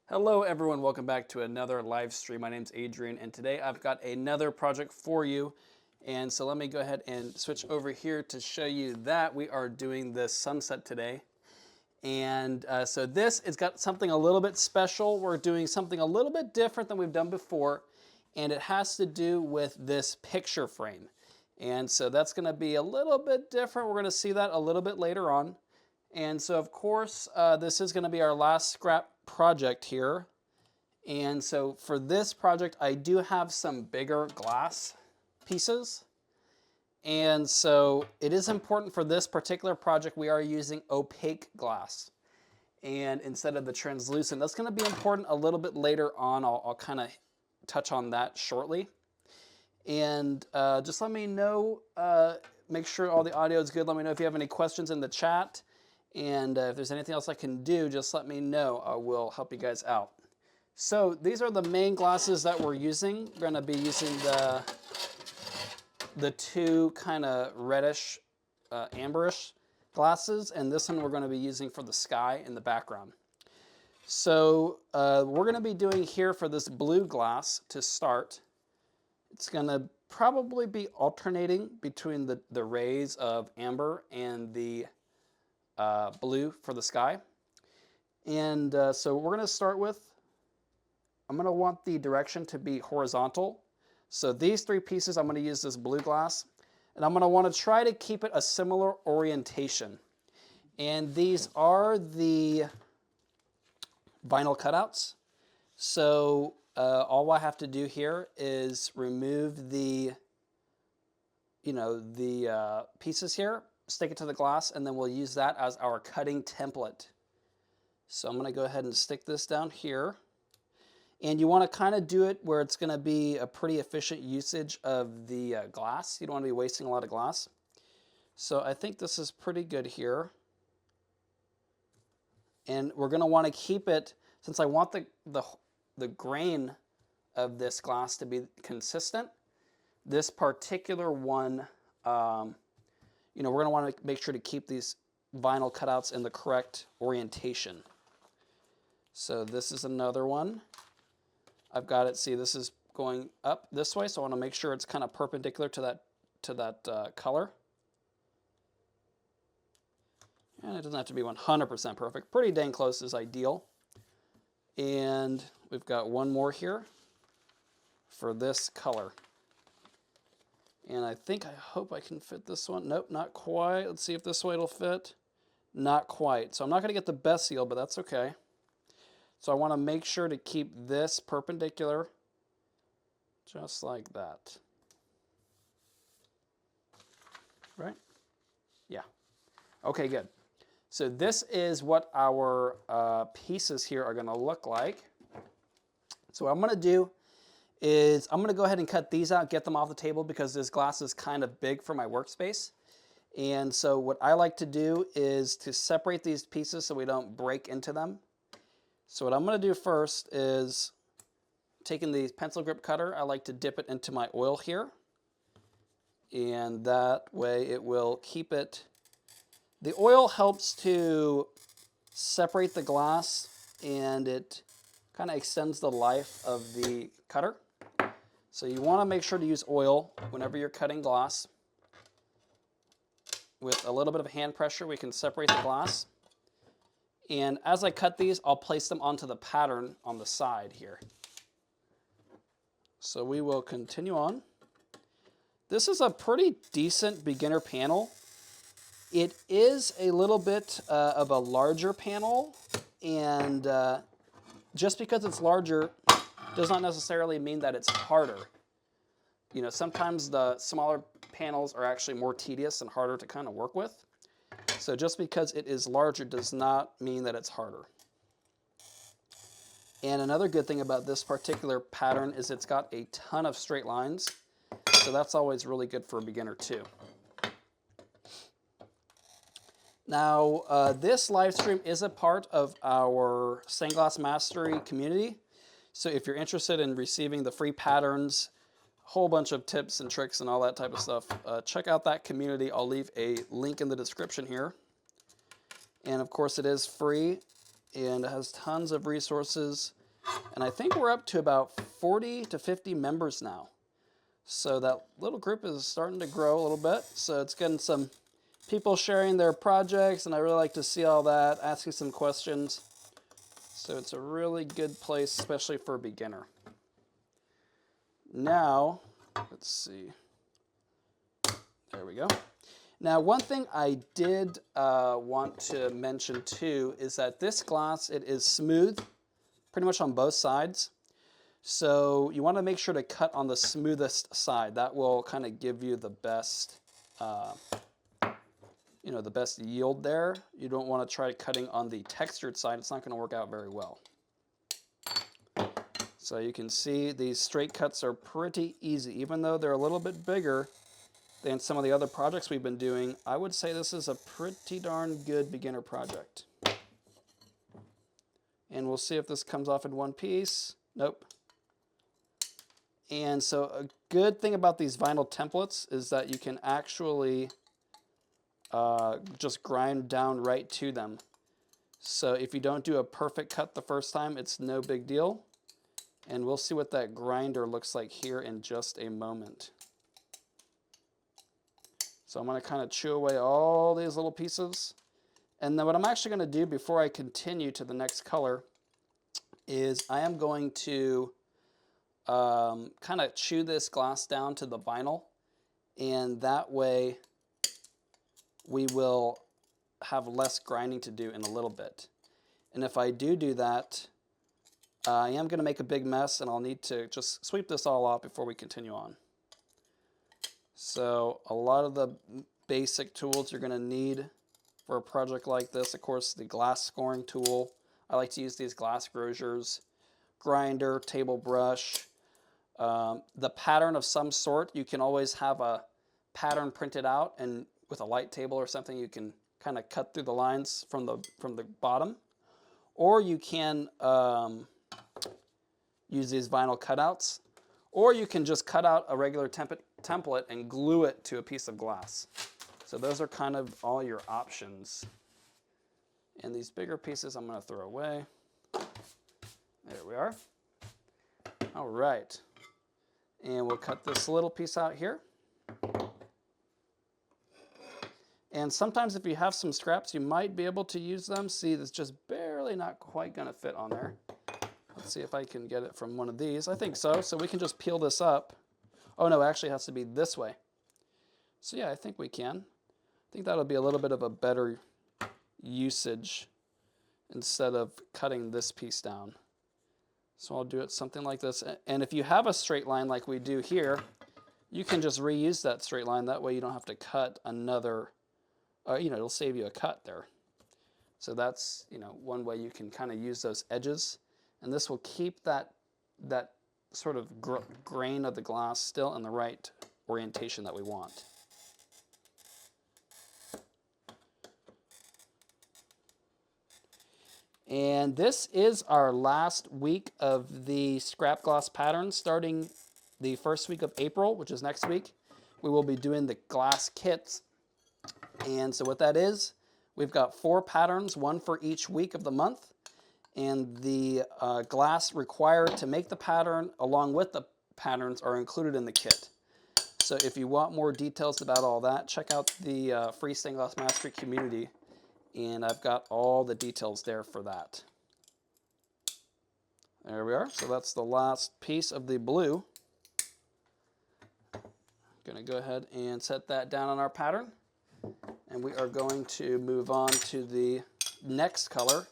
Hello everyone, welcome back to another live stream. My name's Adrian and today I've got another project for you. And so let me go ahead and switch over here to show you that we are doing the sunset today. And so this has got something a little bit special. We're doing something a little bit different than we've done before. And it has to do with this picture frame. And so that's gonna be a little bit different. We're gonna see that a little bit later on. And so of course, this is gonna be our last scrap project here. And so for this project, I do have some bigger glass pieces. And so it is important for this particular project, we are using opaque glass. And instead of the translucent, that's gonna be important a little bit later on. I'll kind of touch on that shortly. And just let me know, make sure all the audio is good. Let me know if you have any questions in the chat. And if there's anything else I can do, just let me know. I will help you guys out. So these are the main glasses that we're using. We're gonna be using the two kind of reddish, amberish glasses, and this one we're gonna be using for the sky in the background. So we're gonna be doing here for this blue glass to start. It's gonna probably be alternating between the rays of amber and the blue for the sky. And so we're going to start with, I'm going to want the direction to be horizontal. So these three pieces, I'm going to use this blue glass. And I'm going to want to try to keep it a similar orientation. And these are the vinyl cutouts. So all I have to do here is remove the, pieces here, stick it to the glass, and then we'll use that as our cutting template. So I'm going to go ahead and stick this down here. And you want to kind of do it where it's going to be a pretty efficient usage of the glass. You don't want to be wasting a lot of glass. So I think this is pretty good here. And we're going to want to keep it, since I want the grain of this glass to be consistent, this particular one, we're going to want to make sure to keep these vinyl cutouts in the correct orientation. So this is another one. I've got it, see, this is going up this way, so I want to make sure it's kind of perpendicular to that color. And it doesn't have to be 100% perfect. Pretty dang close is ideal. And we've got one more here for this color. And I hope I can fit this one. Nope, not quite. Let's see if this way it'll fit. Not quite. So I'm not going to get the best seal, but that's okay. So I want to make sure to keep this perpendicular, just like that. Right? Yeah. Okay, good. So this is what our pieces here are going to look like. So what I'm going to do is I'm going to go ahead and cut these out, get them off the table because this glass is kind of big for my workspace. And so what I like to do is to separate these pieces so we don't break into them. So what I'm going to do first is taking the pencil grip cutter, I like to dip it into my oil here. And that way it will keep it. The oil helps to separate the glass and it kind of extends the life of the cutter. So you want to make sure to use oil whenever you're cutting glass. With a little bit of hand pressure, we can separate the glass. And as I cut these, I'll place them onto the pattern on the side here. So we will continue on. This is a pretty decent beginner panel. It is a little bit of a larger panel, and just because it's larger does not necessarily mean that it's harder. Sometimes the smaller panels are actually more tedious and harder to kind of work with. So just because it is larger does not mean that it's harder. And another good thing about this particular pattern is it's got a ton of straight lines. So that's always really good for a beginner too. Now, this live stream is a part of our Stained Glass Mastery community. So if you're interested in receiving the free patterns, a whole bunch of tips and tricks and all that type of stuff, check out that community. I'll leave a link in the description here. And of course it is free and it has tons of resources And I think we're up to about 40 to 50 members now. So that little group is starting to grow a little bit. So it's getting some people sharing their projects, and I really like to see all that, asking some questions. So it's a really good place, especially for a beginner. Now, let's see. There we go. Now, one thing I did want to mention too is that this glass, it is smooth pretty much on both sides. So you want to make sure to cut on the smoothest side. That will kind of give you the best, the best yield there. You don't want to try cutting on the textured side. It's not going to work out very well. So you can see these straight cuts are pretty easy. Even though they're a little bit bigger than some of the other projects we've been doing, I would say this is a pretty darn good beginner project. And we'll see if this comes off in one piece. Nope. And so a good thing about these vinyl templates is that you can actually just grind down right to them. So if you don't do a perfect cut the first time, it's no big deal. And we'll see what that grinder looks like here in just a moment. So I'm going to kind of chew away all these little pieces. And then what I'm actually going to do before I continue to the next color is I am going to kind of chew this glass down to the vinyl. And that way we will have less grinding to do in a little bit. And if I do that, I am going to make a big mess, and I'll need to just sweep this all off before we continue on. So a lot of the basic tools you're going to need for a project like this, of course, the glass scoring tool. I like to use these glass grosiers, grinder, table brush, the pattern of some sort. You can always have a pattern printed out, and with a light table or something, you can kind of cut through the lines from the bottom. Or you can use these vinyl cutouts, or you can just cut out a regular template and glue it to a piece of glass. So those are kind of all your options. And these bigger pieces I'm going to throw away. There we are. All right. And we'll cut this little piece out here. And sometimes if you have some scraps, you might be able to use them. See, it's just barely not quite going to fit on there. Let's see if I can get it from one of these. I think so. So we can just peel this up. Oh, no, actually it has to be this way. So yeah, I think we can. I think that'll be a little bit of a better usage instead of cutting this piece down. So I'll do it something like this. And if you have a straight line like we do here, you can just reuse that straight line. That way you don't have to cut another, it'll save you a cut there. So that's, one way you can kind of use those edges. And this will keep that sort of grain of the glass still in the right orientation that we want. And this is our last week of the scrap glass pattern. Starting the first week of April, which is next week, we will be doing the glass kits. And so what that is, we've got 4 patterns, 1 for each week of the month. And the glass required to make the pattern along with the patterns are included in the kit. So if you want more details about all that, check out the Free Stained Glass Mastery community, and I've got all the details there for that. There we are. So that's the last piece of the blue. I'm going to go ahead and set that down on our pattern, and we are going to move on to the next color.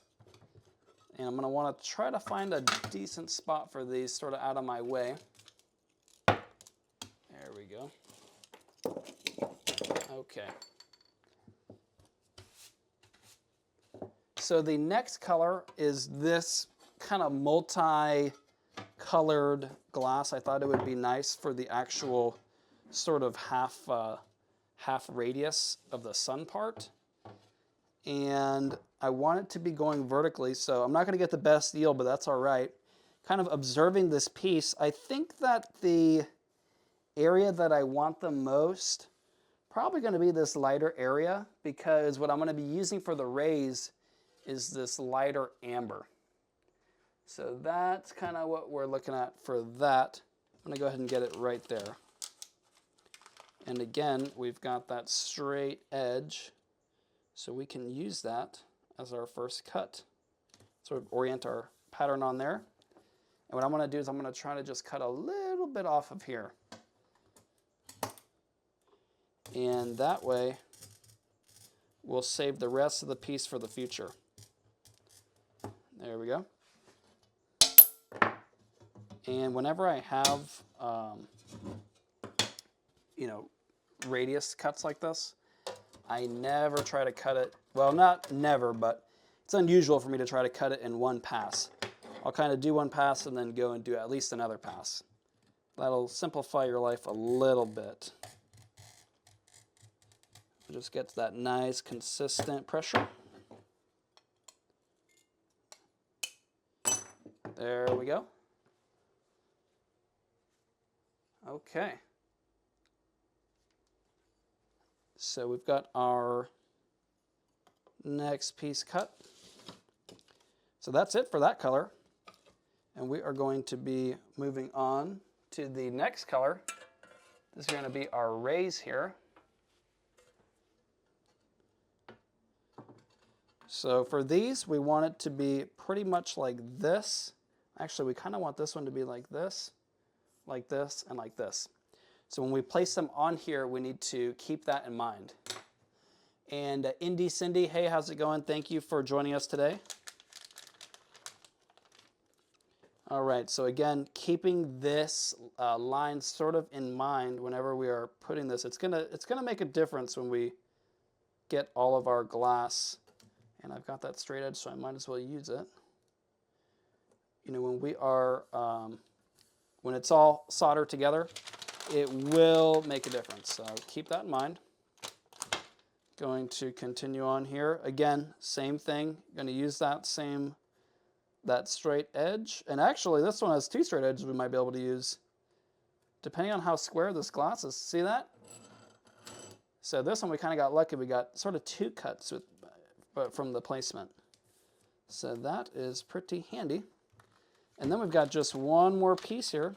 And I'm going to want to try to find a decent spot for these sort of out of my way. There we go. Okay. So the next color is this kind of multi-colored glass. I thought it would be nice for the actual sort of half radius of the sun part. And I want it to be going vertically, so I'm not going to get the best yield, but that's all right. Kind of observing this piece, I think that the area that I want the most, probably going to be this lighter area, because what I'm going to be using for the rays is this lighter amber. So that's kind of what we're looking at for that. I'm gonna go ahead and get it right there. And again, we've got that straight edge, so we can use that as our first cut. Sort of orient our pattern on there. And what I'm gonna do is I'm gonna try to just cut a little bit off of here. And that way, we'll save the rest of the piece for the future. There we go. And whenever I have, you know, radius cuts like this, I never try to cut it, well, not never, but it's unusual for me to try to cut it in one pass. I'll kind of do one pass and then go and do at least another pass. That'll simplify your life a little bit. Just gets that nice, consistent pressure. There we go. Okay. So we've got our next piece cut. So that's it for that color. And we are going to be moving on to the next color. This is going to be our rays here. So for these, we want it to be pretty much like this. Actually, we kind of want this one to be like this, and like this. So when we place them on here, we need to keep that in mind. And Indy Cindy, hey, how's it going? Thank you for joining us today. All right, so again, keeping this line sort of in mind whenever we are putting this, it's gonna make a difference when we get all of our glass. And I've got that straight edge, so I might as well use it. You know, when we are, when it's all soldered together, it will make a difference. So keep that in mind. Going to continue on here. Again, same thing. Going to use that straight edge. And actually, this one has two straight edges we might be able to use, depending on how square this glass is. See that? So this one we kind of got lucky. We got sort of two cuts from the placement. So that is pretty handy. And then we've got just one more piece here.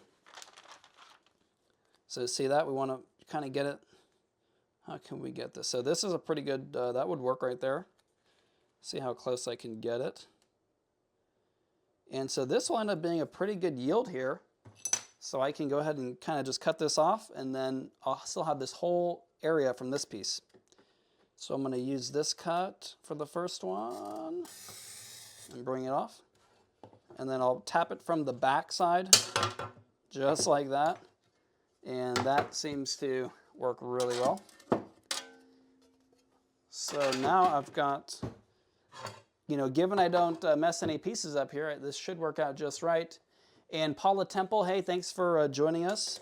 So see that? We want to kind of get it. How can we get this? So this is a pretty good, that would work right there. See how close I can get it. And so this will end up being a pretty good yield here. So I can go ahead and kind of just cut this off, and then I'll still have this whole area from this piece. So I'm going to use this cut for the first one and bring it off. And then I'll tap it from the back side, just like that. And that seems to work really well. So now I've got, you know, given I don't mess any pieces up here, this should work out just right. And Paula Temple, hey, thanks for joining us.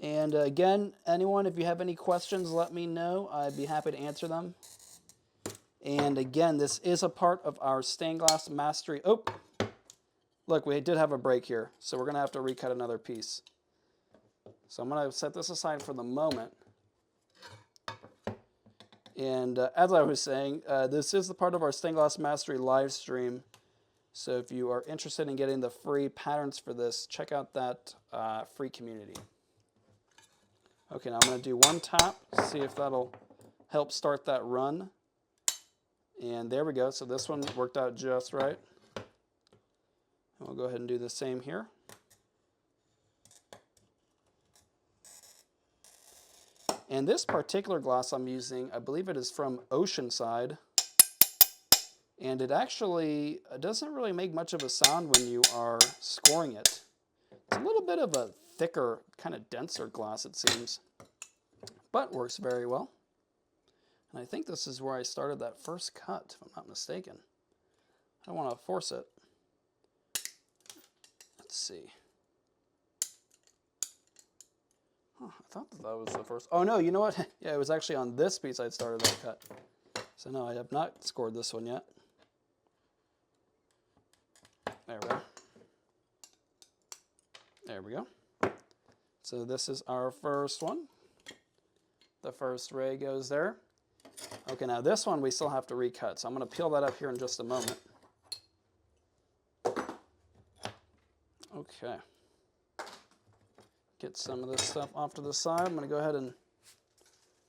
And again, anyone, if you have any questions, let me know. I'd be happy to answer them. And again, this is a part of our stained glass mastery. Oh, look, we did have a break here, so we're going to have to recut another piece. So I'm going to set this aside for the moment. And as I was saying, this is the part of our stained glass mastery live stream. So if you are interested in getting the free patterns for this, check out that free community. Okay, now I'm going to do one tap, see if that'll help start that run. And there we go. So this one worked out just right. And we'll go ahead and do the same here. And this particular glass I'm using, I believe it is from Oceanside. And it actually doesn't really make much of a sound when you are scoring it. It's a little bit of a thicker, kind of denser glass, it seems, but works very well. And I think this is where I started that first cut, if I'm not mistaken. I don't want to force it. Let's see. Huh, I thought that was the first. Oh no, you know what? Yeah, it was actually on this piece I started that cut. So no, I have not scored this one yet. There we go. There we go. So this is our first one. The first ray goes there. Okay, now this one we still have to recut, so I'm going to peel that up here in just a moment. Okay. Get some of this stuff off to the side. I'm going to go ahead and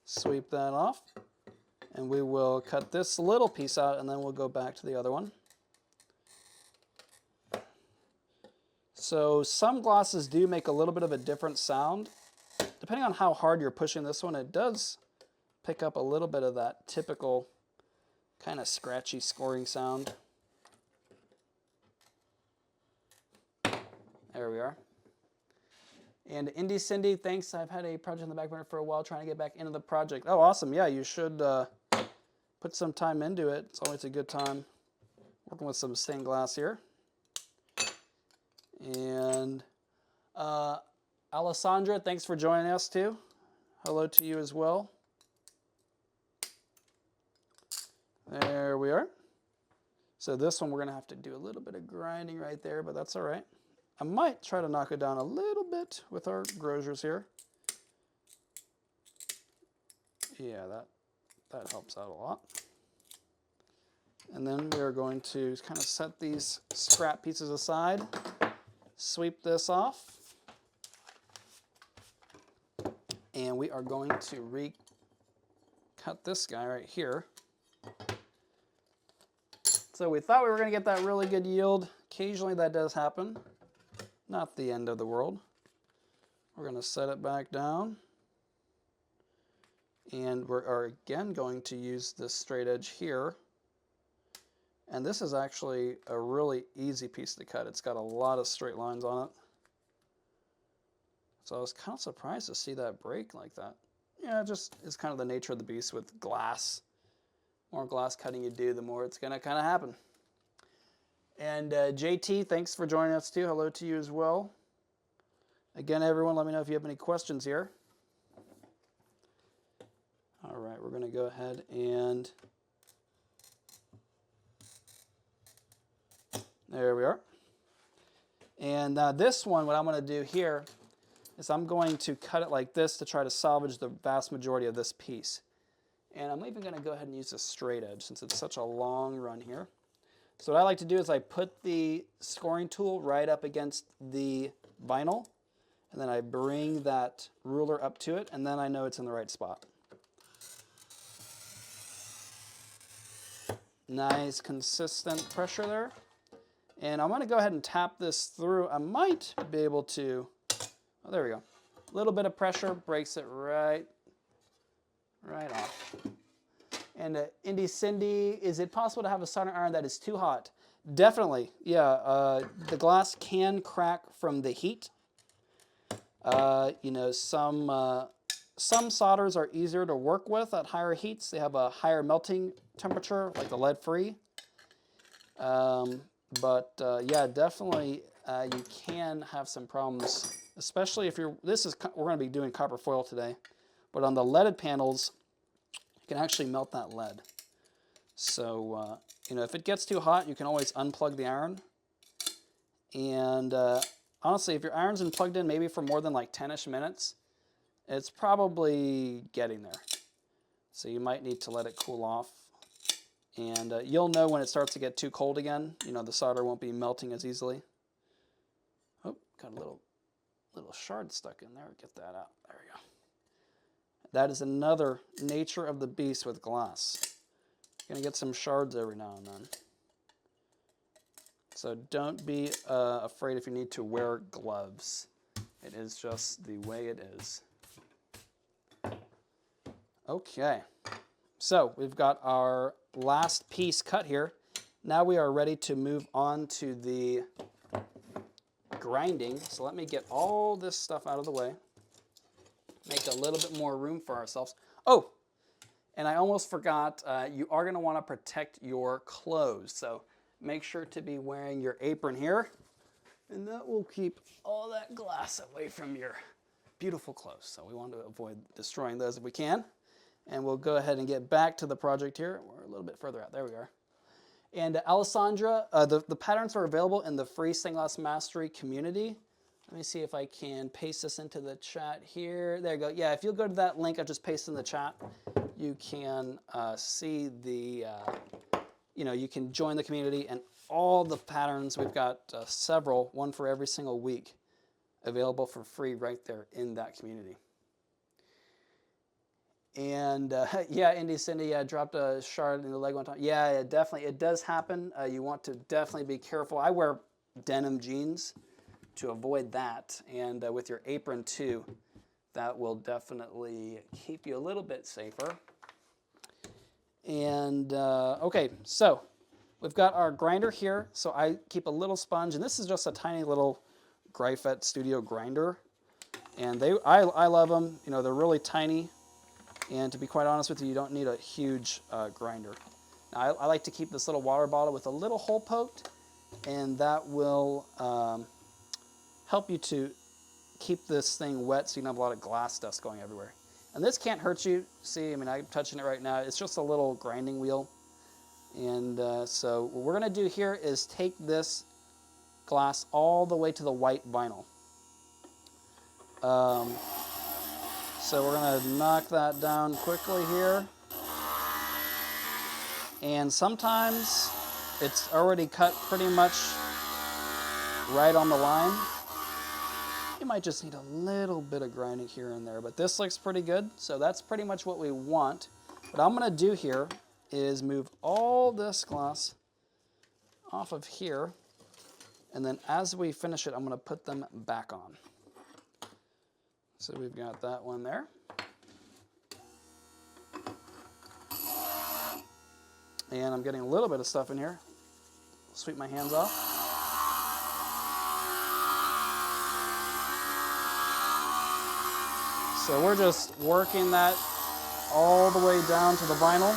sweep that off. And we will cut this little piece out, and then we'll go back to the other one. So some glosses do make a little bit of a different sound. Depending on how hard you're pushing this one, it does pick up a little bit of that typical kind of scratchy scoring sound. There we are. And Indy Cindy, thanks. I've had a project in the back burner for a while trying to get back into the project. Oh, awesome. Yeah, you should put some time into it. It's always a good time working with some stained glass here. And Alessandra, thanks for joining us too. Hello to you as well. There we are. So this one we're going to have to do a little bit of grinding right there, but that's all right. I might try to knock it down a little bit with our grosers here. Yeah, that helps out a lot. And then we are going to kind of set these scrap pieces aside, sweep this off, and we are going to recut this guy right here. So we thought we were going to get that really good yield. Occasionally that does happen. Not the end of the world. We're going to set it back down. And we are again going to use this straight edge here. And this is actually a really easy piece to cut. It's got a lot of straight lines on it. So I was kind of surprised to see that break like that. Yeah, it just is kind of the nature of the beast with glass. The more glass cutting you do, the more it's going to kind of happen. And JT, thanks for joining us too. Hello to you as well. Again, everyone, let me know if you have any questions here. All right, we're going to go ahead and there we are. And this one, what I'm going to do here is I'm going to cut it like this to try to salvage the vast majority of this piece. And I'm even going to go ahead and use a straight edge since it's such a long run here. So what I like to do is I put the scoring tool right up against the vinyl, and then I bring that ruler up to it, and then I know it's in the right spot. Nice consistent pressure there. And I'm going to go ahead and tap this through. I might be able to, oh, there we go. A little bit of pressure breaks it right off. And Indy Cindy, is it possible to have a soldering iron that is too hot? Definitely, yeah. The glass can crack from the heat. You know, some solders are easier to work with at higher heats. They have a higher melting temperature, like the lead-free. Yeah, definitely you can have some problems, especially if you're, we're going to be doing copper foil today, but on the leaded panels, you can actually melt that lead. So, you know, if it gets too hot, you can always unplug the iron. And honestly, if your iron's been plugged in maybe for more than like 10-ish minutes, it's probably getting there. So you might need to let it cool off. And you'll know when it starts to get too cold again. You know, the solder won't be melting as easily. Oh, got a little shard stuck in there. Get that out. There we go. That is another nature of the beast with glass. You're going to get some shards every now and then. So don't be afraid if you need to wear gloves. It is just the way it is. Okay. So we've got our last piece cut here. Now we are ready to move on to the grinding. So let me get all this stuff out of the way. Make a little bit more room for ourselves. Oh, and I almost forgot, you are going to want to protect your clothes. So make sure to be wearing your apron here, and that will keep all that glass away from your beautiful clothes. So we want to avoid destroying those if we can. And we'll go ahead and get back to the project here. We're a little bit further out. There we are. And Alessandra, the patterns are available in the free Stained Glass Mastery community. Let me see if I can paste this into the chat here. There you go. Yeah, if you'll go to that link I just pasted in the chat, you can see the, you know, you can join the community, and all the patterns. We've got several, one for every single week, available for free right there in that community. And yeah, Indy Cindy, I dropped a shard in the leg one time. Yeah, definitely, it does happen. You want to definitely be careful. I wear denim jeans to avoid that, and with your apron too, that will definitely keep you a little bit safer. And okay, so we've got our grinder here. So I keep a little sponge, and this is just a tiny little Greifett Studio grinder, and I love them. You know, they're really tiny. And to be quite honest with you, you don't need a huge grinder. Now, I like to keep this little water bottle with a little hole poked, and that will help you to keep this thing wet so you don't have a lot of glass dust going everywhere. And this can't hurt you. See, I mean, I'm touching it right now. It's just a little grinding wheel. And so what we're going to do here is take this glass all the way to the white vinyl. So we're going to knock that down quickly here. And sometimes it's already cut pretty much right on the line. You might just need a little bit of grinding here and there, but this looks pretty good. So that's pretty much what we want. What I'm going to do here is move all this glass off of here. And then as we finish it, I'm going to put them back on. So we've got that one there. And I'm getting a little bit of stuff in here. Sweep my hands off. So we're just working that all the way down to the vinyl.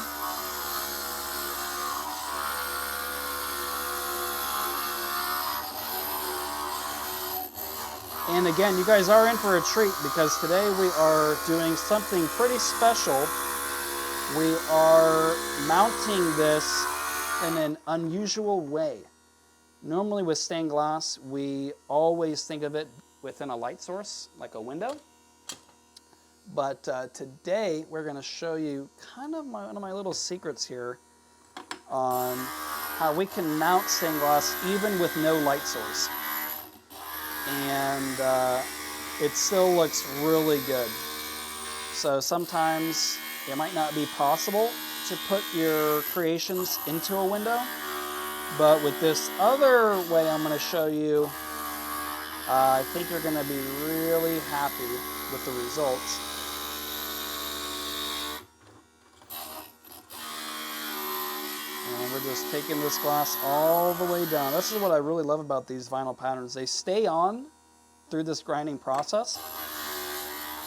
And again, you guys are in for a treat because today we are doing something pretty special. We are mounting this in an unusual way. Normally with stained glass, we always think of it within a light source, like a window. But today we're going to show you kind of one of my little secrets here on how we can mount stained glass even with no light source. And it still looks really good. So sometimes it might not be possible to put your creations into a window, but with this other way I'm going to show you, I think you're going to be really happy with the results. And we're just taking this glass all the way down. This is what I really love about these vinyl patterns. They stay on through this grinding process,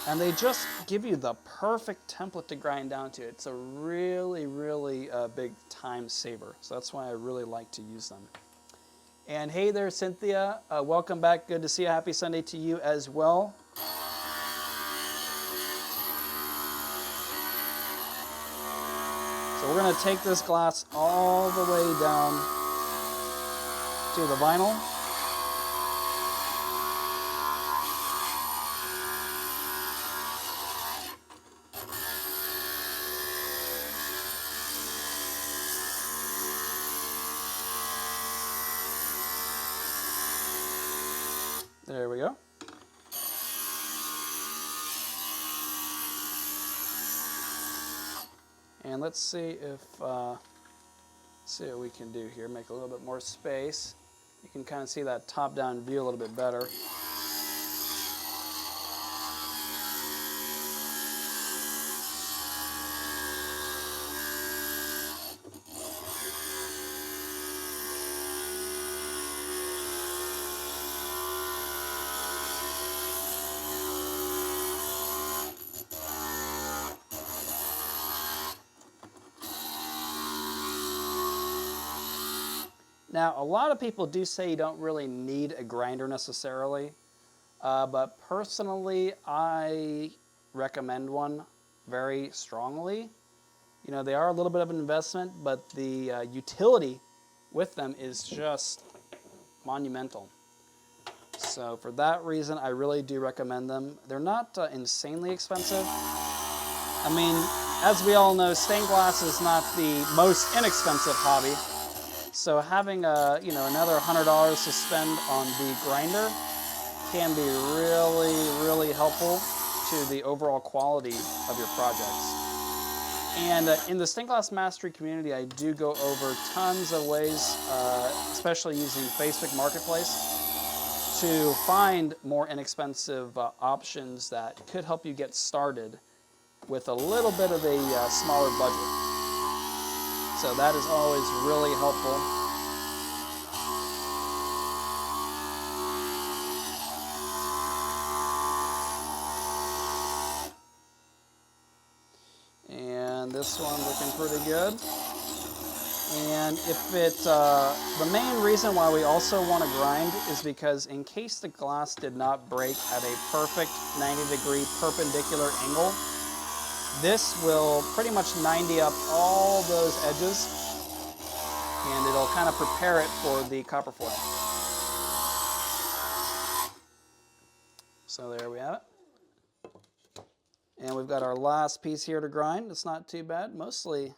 and they just give you the perfect template to grind down to. It's a really, really big time saver. So that's why I really like to use them. And hey there, Cynthia. Welcome back. Good to see you. Happy Sunday to you as well. So we're going to take this glass all the way down to the vinyl. There we go. And let's see if, see what we can do here. Make a little bit more space. You can kind of see that top-down view a little bit better. Now, a lot of people do say you don't really need a grinder necessarily, but personally, I recommend one very strongly. You know, they are a little bit of an investment, but the utility with them is just monumental. So for that reason, I really do recommend them. They're not insanely expensive. I mean, as we all know, stained glass is not the most inexpensive hobby. So having another $100 to spend on the grinder can be really, really helpful to the overall quality of your projects. And in the Stained Glass Mastery community, I do go over tons of ways, especially using Facebook Marketplace, to find more inexpensive options that could help you get started with a little bit of a smaller budget. So that is always really helpful. And this one looking pretty good. And if the main reason why we also want to grind is because in case the glass did not break at a perfect 90-degree perpendicular angle, this will pretty much 90 up all those edges, and it'll kind of prepare it for the copper foil. So there we have it. And we've got our last piece here to grind. It's not too bad, mostly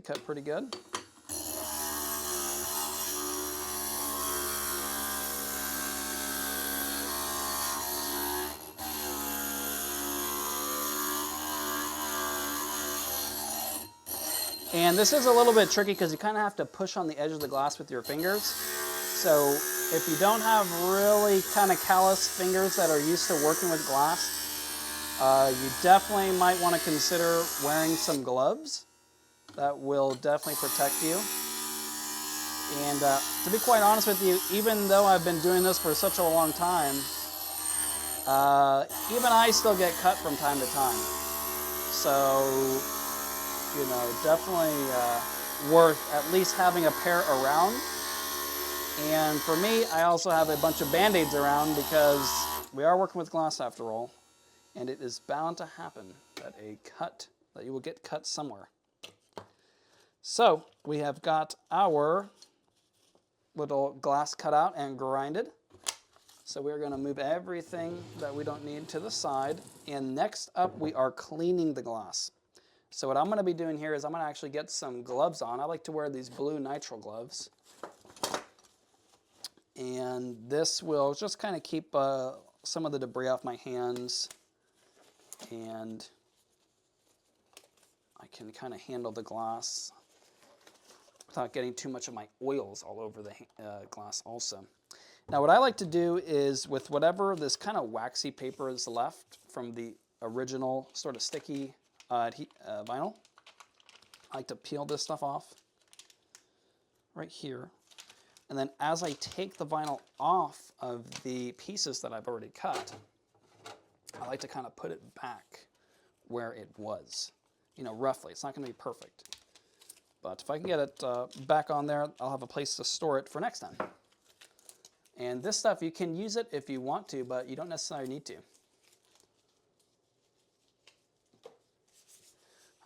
cut pretty good. And this is a little bit tricky because you kind of have to push on the edge of the glass with your fingers. So if you don't have really kind of callous fingers that are used to working with glass, you definitely might want to consider wearing some gloves. That will definitely protect you. And to be quite honest with you, even though I've been doing this for such a long time, even I still get cut from time to time. So, definitely worth at least having a pair around. And for me, I also have a bunch of Band-Aids around because we are working with glass after all, and it is bound to happen that you will get cut somewhere. So we have got our little glass cut out and grinded. So we're going to move everything that we don't need to the side. And next up, we are cleaning the glass. So what I'm going to be doing here is I'm going to actually get some gloves on. I like to wear these blue nitrile gloves. And this will just kind of keep some of the debris off my hands. And I can kind of handle the glass without getting too much of my oils all over the glass also. Now what I like to do is with whatever this kind of waxy paper is left from the original sort of sticky vinyl, I like to peel this stuff off right here. And then as I take the vinyl off of the pieces that I've already cut, I like to kind of put it back where it was, roughly. It's not going to be perfect. But if I can get it back on there, I'll have a place to store it for next time. And this stuff, you can use it if you want to, but you don't necessarily need to.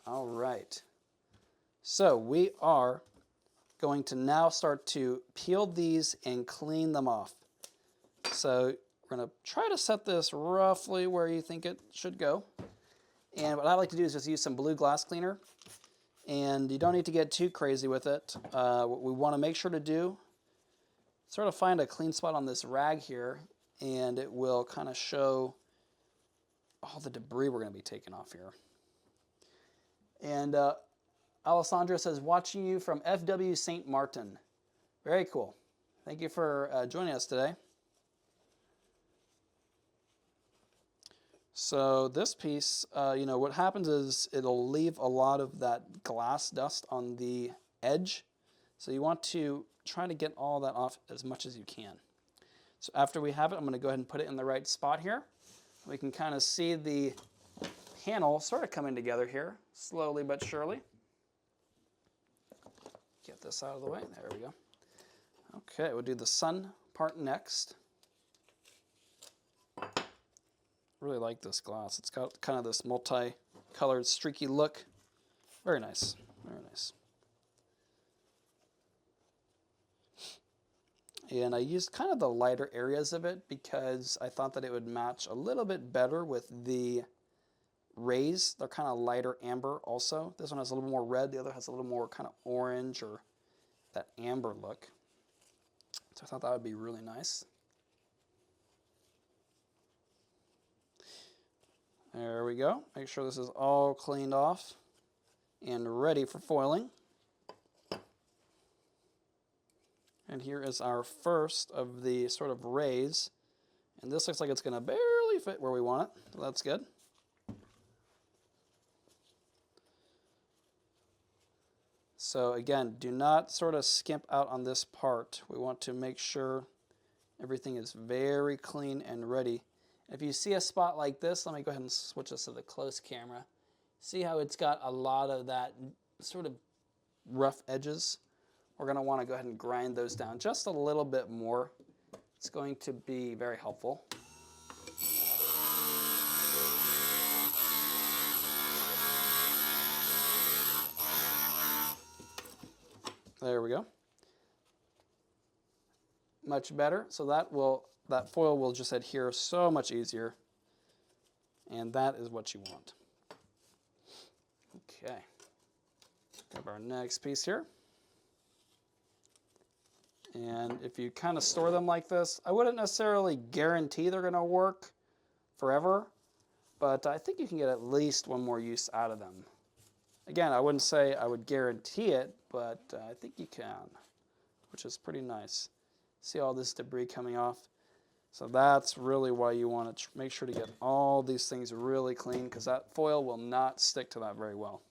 All right. So we are going to now start to peel these and clean them off. So we're going to try to set this roughly where you think it should go. And what I like to do is just use some blue glass cleaner. And you don't need to get too crazy with it. What we want to make sure to do, sort of find a clean spot on this rag here, and it will kind of show all the debris we're going to be taking off here. And Alessandra says, watching you from FW St. Martin. Very cool. Thank you for joining us today. So this piece, what happens is it'll leave a lot of that glass dust on the edge. So you want to try to get all that off as much as you can. So after we have it, I'm going to go ahead and put it in the right spot here. We can kind of see the panel sort of coming together here, slowly but surely. Get this out of the way. There we go. Okay, we'll do the sun part next. Really like this glass. It's got kind of this multi-colored streaky look. Very nice. Very nice. And I used kind of the lighter areas of it because I thought that it would match a little bit better with the rays. They're kind of lighter amber also. This one has a little more red. The other has a little more kind of orange or that amber look. So I thought that would be really nice. There we go. Make sure this is all cleaned off and ready for foiling. And here is our first of the sort of rays. And this looks like it's going to barely fit where we want it, so that's good. So again, do not sort of skimp out on this part. We want to make sure everything is very clean and ready. If you see a spot like this, let me go ahead and switch this to the close camera. See how it's got a lot of that sort of rough edges? We're going to want to go ahead and grind those down just a little bit more. It's going to be very helpful. There we go. Much better. So that foil will just adhere so much easier. And that is what you want. Okay. Grab our next piece here. And if you kind of store them like this, I wouldn't necessarily guarantee they're going to work forever, but I think you can get at least one more use out of them. Again, I wouldn't say I would guarantee it, but I think you can, which is pretty nice. See all this debris coming off? So that's really why you want to make sure to get all these things really clean, because that foil will not stick to that very well.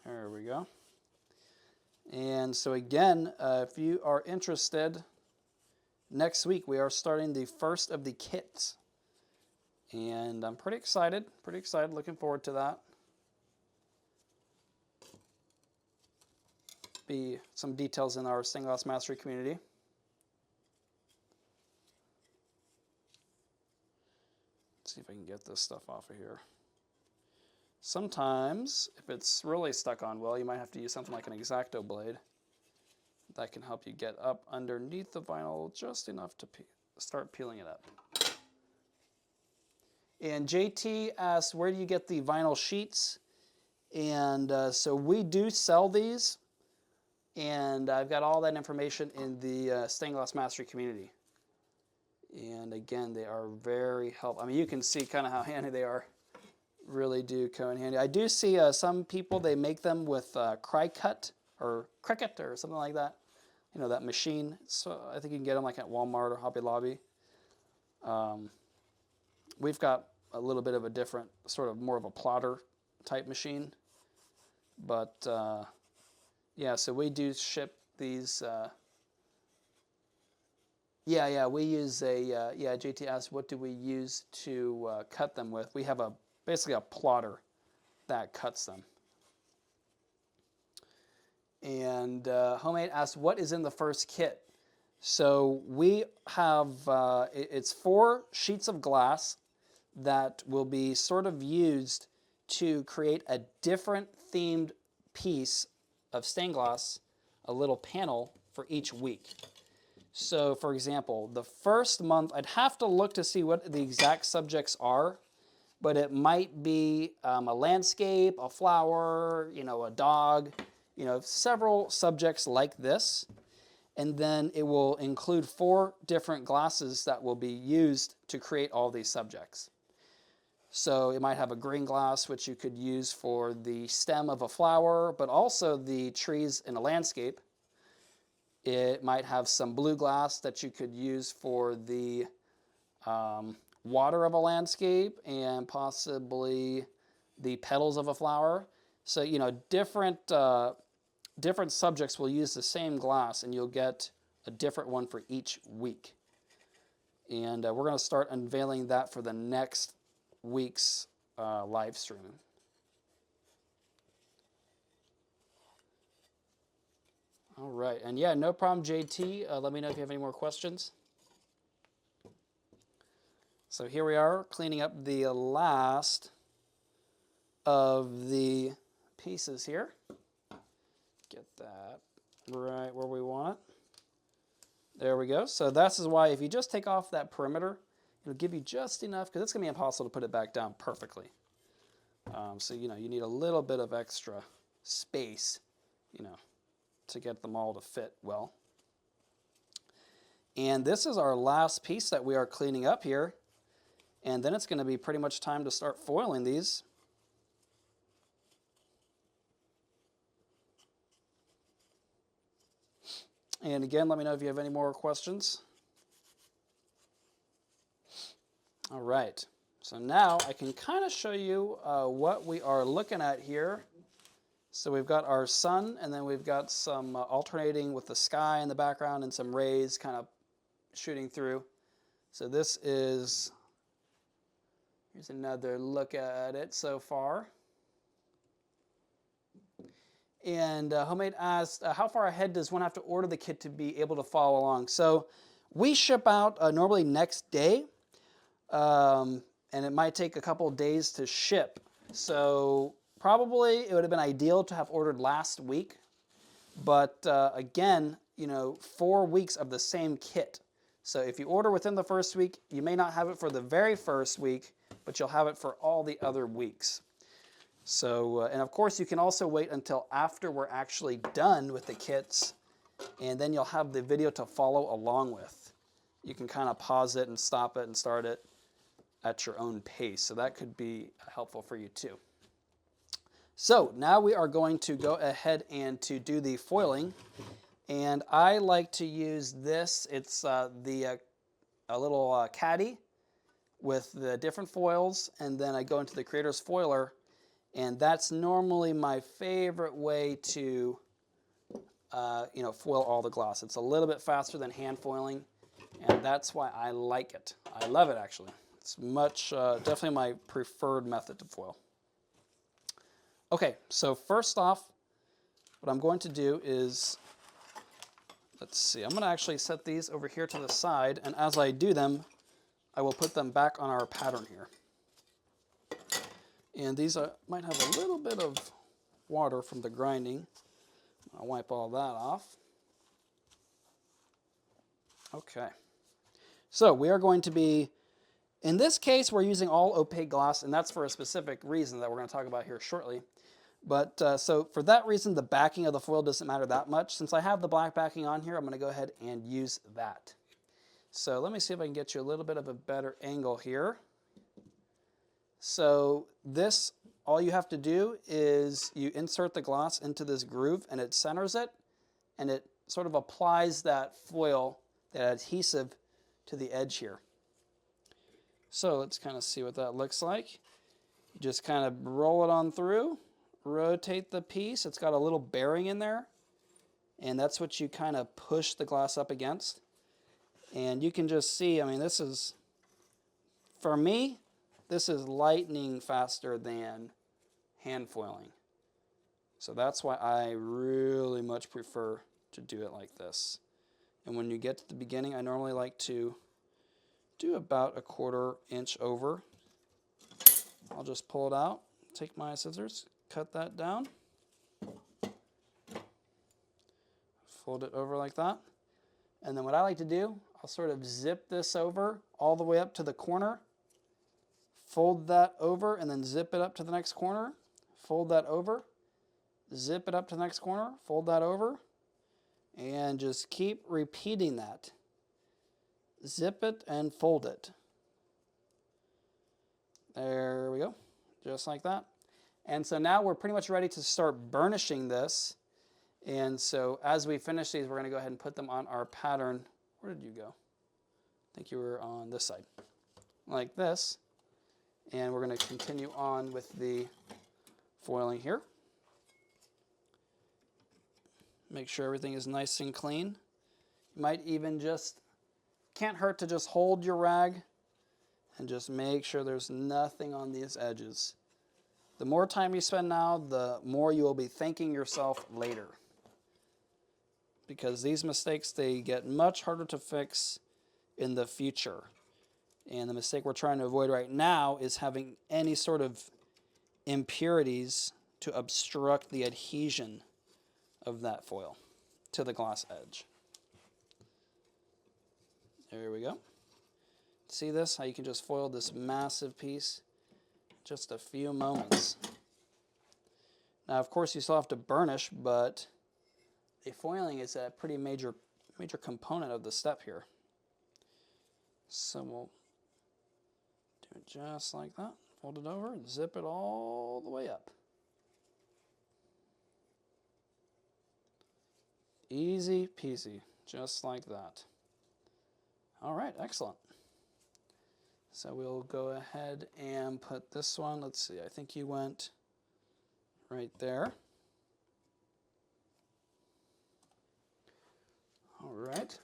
There we go. And so again, if you are interested, next week we are starting the first of the kits. And I'm pretty excited, looking forward to that. Be some details in our Stained Glass Mastery community. Let's see if I can get this stuff off of here. Sometimes, if it's really stuck on well, you might have to use something like an X-Acto blade. That can help you get up underneath the vinyl just enough to start peeling it up. And JT asks, where do you get the vinyl sheets? And so we do sell these, and I've got all that information in the Stained Glass Mastery community. And again, they are very helpful. I mean, you can see kind of how handy they are. Really do come in handy. I do see some people, they make them with Cricut or Cricut or something like that. You know, that machine. So I think you can get them like at Walmart or Hobby Lobby. We've got a little bit of a different, sort of more of a plotter type machine. But yeah, so we do ship these. We use a, JT asked, what do we use to cut them with? We have basically a plotter that cuts them. And Homemade asks, what is in the first kit? So we have, it's 4 sheets of glass that will be sort of used to create a different themed piece of stained glass, a little panel for each week. So for example, the first month, I'd have to look to see what the exact subjects are, but it might be a landscape, a flower, you know, a dog, you know, several subjects like this. And then it will include 4 different glasses that will be used to create all these subjects. So it might have a green glass, which you could use for the stem of a flower, but also the trees in a landscape. It might have some blue glass that you could use for the water of a landscape and possibly the petals of a flower. So, you know, different subjects will use the same glass, and you'll get a different one for each week. And we're going to start unveiling that for the next week's live stream. All right, and yeah, no problem, JT. Let me know if you have any more questions. So here we are, cleaning up the last of the pieces here. Get that right where we want it. There we go. So this is why if you just take off that perimeter, It'll give you just enough, because it's going to be impossible to put it back down perfectly. So, you know, you need a little bit of extra space, you know, to get them all to fit well. And this is our last piece that we are cleaning up here. And then it's going to be pretty much time to start foiling these. And again, let me know if you have any more questions. All right, so now I can kind of show you what we are looking at here. So we've got our sun, and then we've got some alternating with the sky in the background and some rays kind of shooting through. So this is, here's another look at it so far. And Homemade asked, how far ahead does one have to order the kit to be able to follow along? So we ship out normally next day. And it might take a couple of days to ship. So probably it would have been ideal to have ordered last week. But again, you know, 4 weeks of the same kit. So if you order within the first week, you may not have it for the very first week, but you'll have it for all the other weeks. So, and of course you can also wait until after we're actually done with the kits, and then you'll have the video to follow along with. You can kind of pause it and stop it and start it at your own pace. So that could be helpful for you too. So now we are going to go ahead and to do the foiling. And I like to use this. It's a little caddy with the different foils. And then I go into the Creator's Foiler. And that's normally my favorite way to you know, foil all the gloss. It's a little bit faster than hand foiling. And that's why I like it. I love it actually. It's much, definitely my preferred method to foil. Okay, so first off, what I'm going to do is, let's see, I'm going to actually set these over here to the side, and as I do them, I will put them back on our pattern here. And these might have a little bit of water from the grinding. I'll wipe all that off. Okay, so we are going to be, in this case, we're using all opaque gloss, and that's for a specific reason that we're going to talk about here shortly. But so for that reason, the backing of the foil doesn't matter that much. Since I have the black backing on here, I'm going to go ahead and use that. So let me see if I can get you a little bit of a better angle here. So this, all you have to do is you insert the gloss into this groove, and it centers it, and it sort of applies that foil, that adhesive, to the edge here. So let's kind of see what that looks like. You just kind of roll it on through, rotate the piece. It's got a little bearing in there, and that's what you kind of push the glass up against. And you can just see, I mean, this is, for me, this is lightning faster than hand foiling. So that's why I really much prefer to do it like this. And when you get to the beginning, I normally like to do about 1/4 inch over. I'll just pull it out, take my scissors, cut that down, fold it over like that. And then what I like to do, I'll sort of zip this over all the way up to the corner, fold that over, and then zip it up to the next corner, fold that over, zip it up to the next corner, fold that over, and just keep repeating that. Zip it and fold it. There we go, just like that. And so now we're pretty much ready to start burnishing this. And so as we finish these, we're going to go ahead and put them on our pattern. Where did you go? I think you were on this side, like this. And we're going to continue on with the foiling here. Make sure everything is nice and clean. You might even just, can't hurt to just hold your rag and just make sure there's nothing on these edges. The more time you spend now, the more you will be thanking yourself later. Because these mistakes, they get much harder to fix in the future. And the mistake we're trying to avoid right now is having any sort of impurities to obstruct the adhesion of that foil to the gloss edge. There we go. See this? How you can just foil this massive piece? Just a few moments. Now, of course, you still have to burnish, but the foiling is a pretty major component of the step here. So we'll do it just like that. Fold it over and zip it all the way up. Easy peasy, just like that. All right, excellent. So we'll go ahead and put this one, let's see, I think you went right there. All right.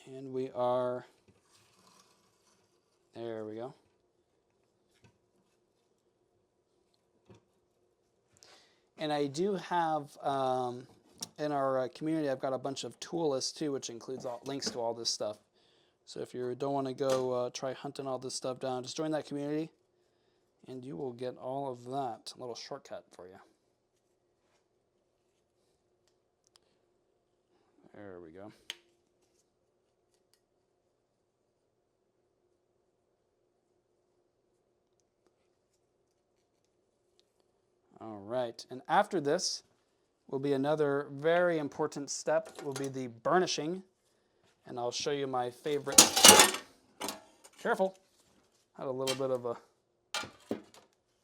And we are, there we go. And I do have, in our community, I've got a bunch of tool lists too, which includes links to all this stuff. So if you don't want to go try hunting all this stuff down, just join that community and you will get all of that. A little shortcut for you. There we go. All right, and after this will be another very important step, will be the burnishing. And I'll show you my favorite. Careful, had a little bit of a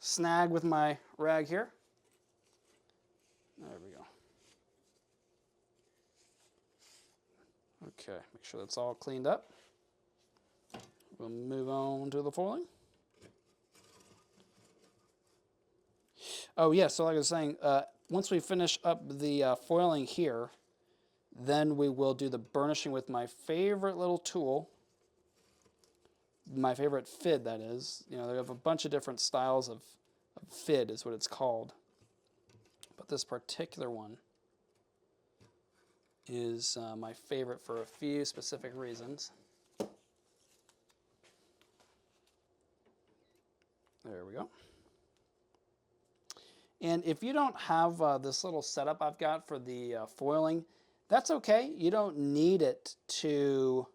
snag with my rag here. There we go. Okay, make sure that's all cleaned up. We'll move on to the foiling. Oh yeah, so like I was saying, once we finish up the foiling here, then we will do the burnishing with my favorite little tool, my favorite FID, that is. You know, they have a bunch of different styles of FID is what it's called. But this particular one is my favorite for a few specific reasons. There we go. And if you don't have this little setup I've got for the foiling, that's okay. You don't need it to,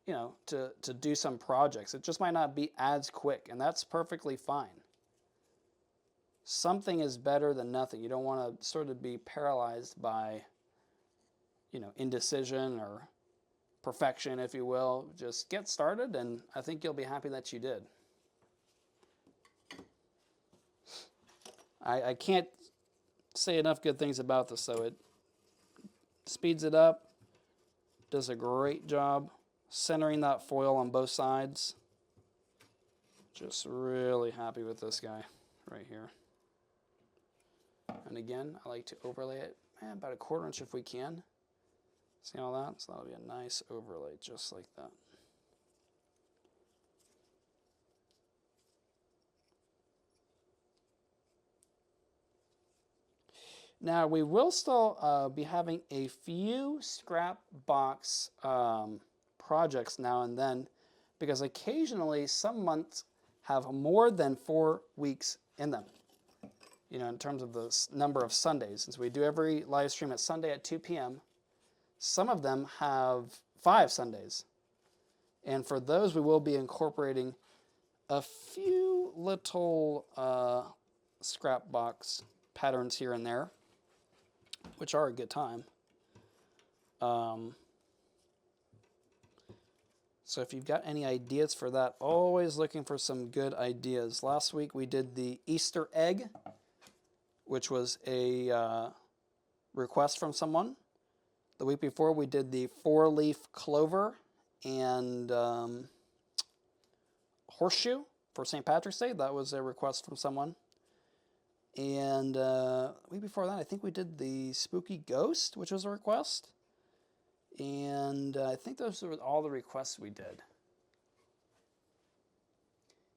you know, to do some projects. It just might not be as quick, and that's perfectly fine. Something is better than nothing. You don't want to sort of be paralyzed by, you know, indecision or perfection, if you will. Just get started, and I think you'll be happy that you did. I can't say enough good things about this, so it speeds it up, does a great job centering that foil on both sides. Just really happy with this guy right here. And again, I like to overlay it about a 1/4 inch if we can. See all that? So that'll be a nice overlay just like that. Now we will still be having a few scrap box projects now and then, because occasionally some months have more than 4 weeks in them. You know, in terms of the number of Sundays, since we do every live stream at Sunday at 2 p.m., some of them have 5 Sundays. And for those, we will be incorporating a few little scrap box patterns here and there, which are a good time. So if you've got any ideas for that, always looking for some good ideas. Last week we did the Easter egg, which was a request from someone. The week before we did the 4-leaf clover and horseshoe for St. Patrick's Day. That was a request from someone. And the week before that, I think we did the spooky ghost, which was a request. And I think those were all the requests we did.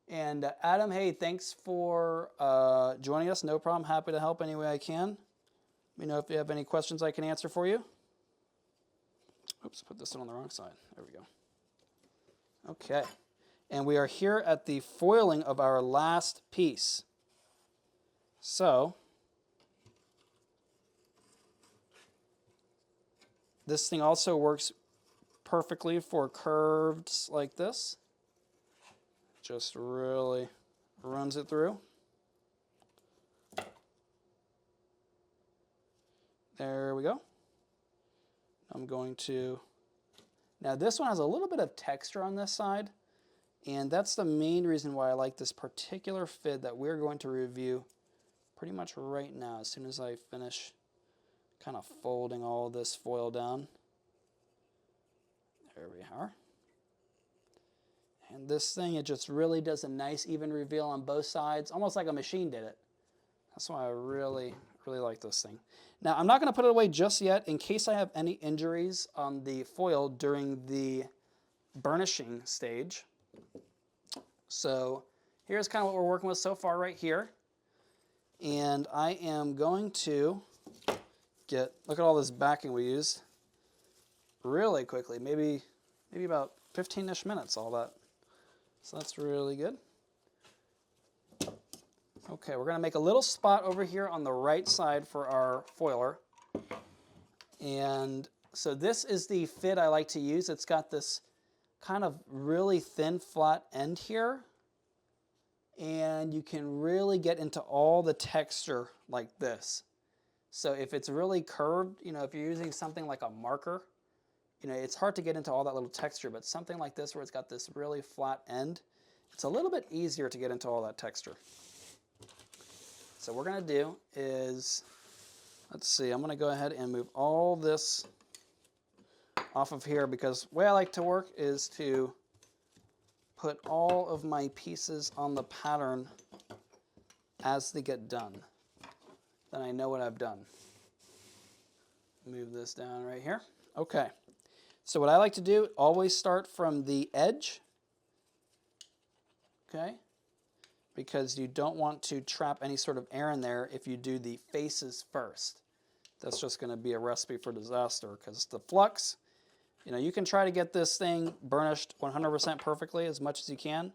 And Adam, hey, thanks for joining us. No problem. Happy to help any way I can. Let me know if you have any questions I can answer for you. Oops, put this on the wrong side. There we go. Okay. And we are here at the foiling of our last piece. So, This thing also works perfectly for curves like this. Just really runs it through. There we go. I'm going to, now this one has a little bit of texture on this side, and that's the main reason why I like this particular fit that we're going to review pretty much right now, as soon as I finish kind of folding all this foil down. There we are. And this thing, it just really does a nice even reveal on both sides, almost like a machine did it. That's why I really like this thing. Now, I'm not going to put it away just yet in case I have any injuries on the foil during the burnishing stage. So here's kind of what we're working with so far right here. And I am going to look at all this backing we used really quickly, maybe about 15-ish minutes, all that. So that's really good. Okay, we're going to make a little spot over here on the right side for our foiler. And so this is the fit I like to use. It's got this kind of really thin flat end here. And you can really get into all the texture like this. So if it's really curved, you know, if you're using something like a marker, you know, it's hard to get into all that little texture, but something like this where it's got this really flat end, it's a little bit easier to get into all that texture. So what we're going to do is, let's see, I'm going to go ahead and move all this off of here, because the way I like to work is to put all of my pieces on the pattern as they get done. Then I know what I've done. Move this down right here. Okay. So what I like to do, always start from the edge. Okay. Because you don't want to trap any sort of air in there if you do the faces first. That's just going to be a recipe for disaster, because the flux, you know, you can try to get this thing burnished 100% perfectly as much as you can.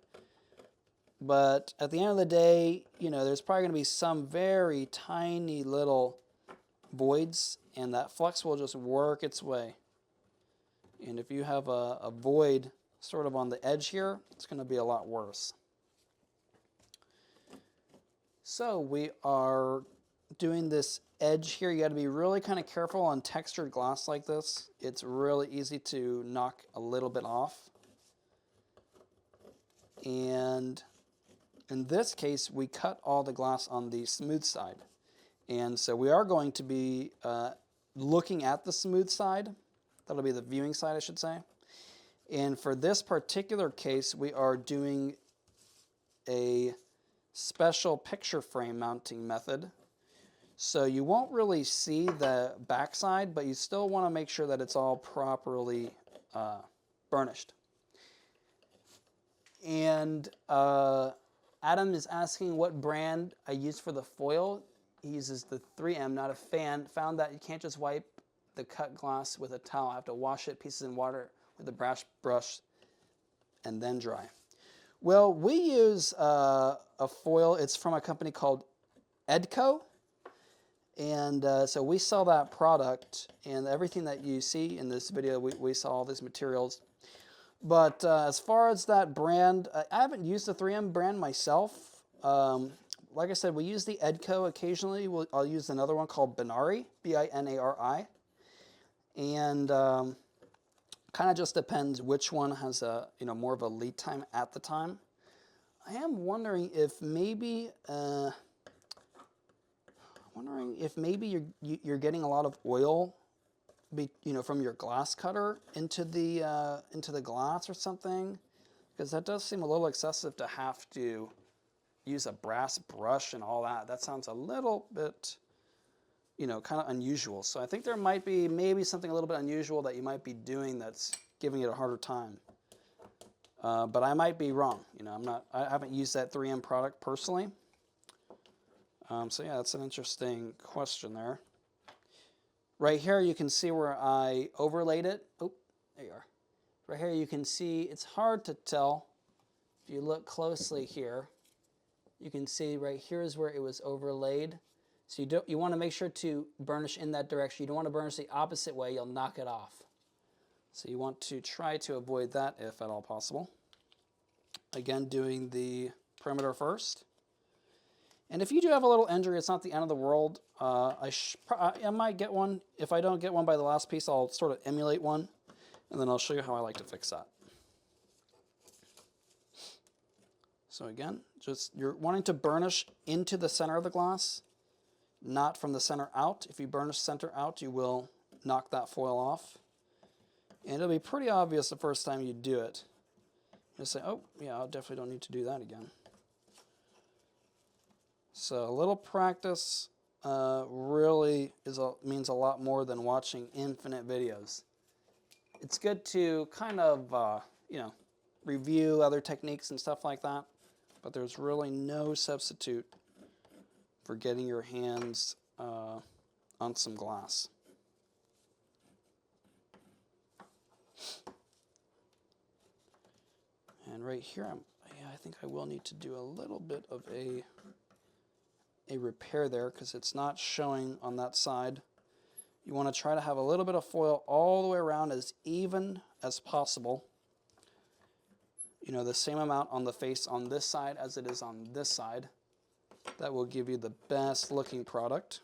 But at the end of the day, you know, there's probably going to be some very tiny little voids, and that flux will just work its way. And if you have a void sort of on the edge here, it's going to be a lot worse. So we are doing this edge here. You got to be really kind of careful on textured glass like this. It's really easy to knock a little bit off. And in this case, we cut all the glass on the smooth side. And so we are going to be looking at the smooth side. That'll be the viewing side, I should say. And for this particular case, we are doing a special picture frame mounting method. So you won't really see the backside, but you still want to make sure that it's all properly burnished. And Adam is asking what brand I use for the foil. He uses the 3M, not a fan. Found that you can't just wipe the cut glass with a towel. I have to wash it pieces in water with a brush and then dry. Well, we use a foil. It's from a company called Edco. And so we sell that product, and everything that you see in this video, we sell all these materials. But as far as that brand, I haven't used the 3M brand myself. Like I said, we use the Edco occasionally. I'll use another one called Binari, B-I-N-A-R-I. And kind of just depends which one has a more of a lead time at the time. I am wondering if maybe you're getting a lot of oil, from your glass cutter into the glass or something, because that does seem a little excessive to have to use a brass brush and all that. That sounds a little bit, kind of unusual. So I think there might be maybe something a little bit unusual that you might be doing that's giving it a harder time. But I might be wrong. I haven't used that 3M product personally. So yeah, that's an interesting question there. Right here you can see where I overlaid it. Oh, there you are. Right here you can see, it's hard to tell. If you look closely here, you can see right here is where it was overlaid. So you want to make sure to burnish in that direction. You don't want to burnish the opposite way. You'll knock it off. So you want to try to avoid that if at all possible. Again, doing the perimeter first. And if you do have a little injury, it's not the end of the world. I might get one. If I don't get one by the last piece, I'll sort of emulate one, and then I'll show you how I like to fix that. So again, just you're wanting to burnish into the center of the glass, not from the center out. If you burnish center out, you will knock that foil off. And it'll be pretty obvious the first time you do it. You'll say, oh, yeah, I definitely don't need to do that again. So a little practice really means a lot more than watching infinite videos. It's good to kind of, review other techniques and stuff like that, but there's really no substitute for getting your hands on some glass. And right here, I think I will need to do a little bit of a repair there because it's not showing on that side. You want to try to have a little bit of foil all the way around as even as possible. You know, the same amount on the face on this side as it is on this side. That will give you the best looking product.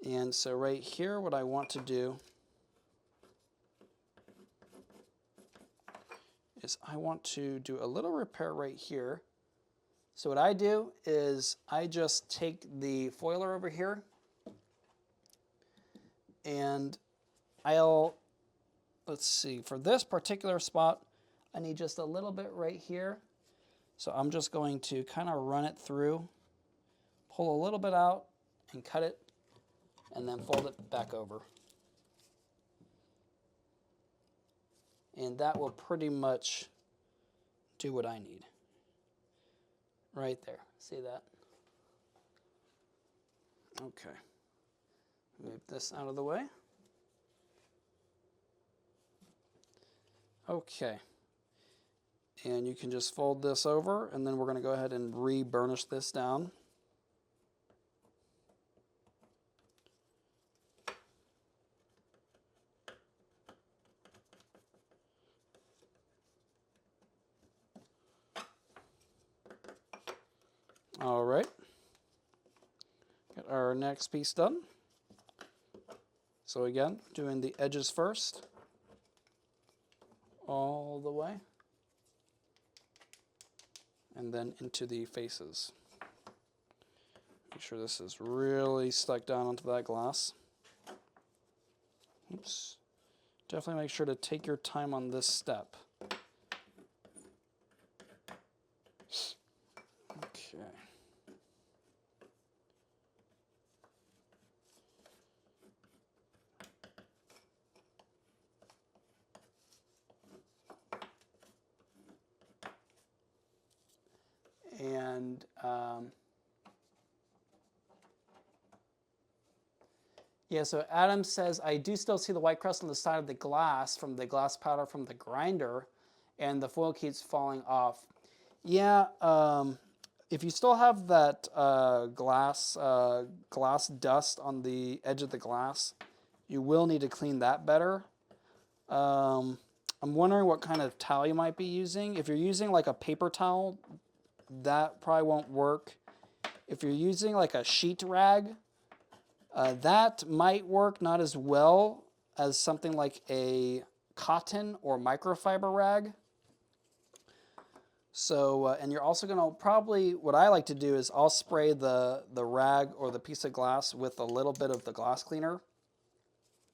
And so right here, what I want to do is I want to do a little repair right here. So what I do is I just take the foiler over here and let's see, for this particular spot, I need just a little bit right here. So I'm just going to kind of run it through, pull a little bit out and cut it, and then fold it back over. And that will pretty much do what I need. Right there. See that? Okay. Move this out of the way. Okay. And you can just fold this over, and then we're going to go ahead and re-burnish this down. All right, get our next piece done. So again, doing the edges first, all the way, and then into the faces. Make sure this is really stuck down onto that glass. Oops. Definitely make sure to take your time on this step. Okay. And yeah, so Adam says, I do still see the white crust on the side of the glass from the glass powder from the grinder, and the foil keeps falling off. Yeah, if you still have that glass dust on the edge of the glass, you will need to clean that better. I'm wondering what kind of towel you might be using. If you're using like a paper towel, that probably won't work. If you're using like a sheet rag, that might work not as well as something like a cotton or microfiber rag. So, and you're also going to probably, what I like to do is I'll spray the rag or the piece of glass with a little bit of the glass cleaner.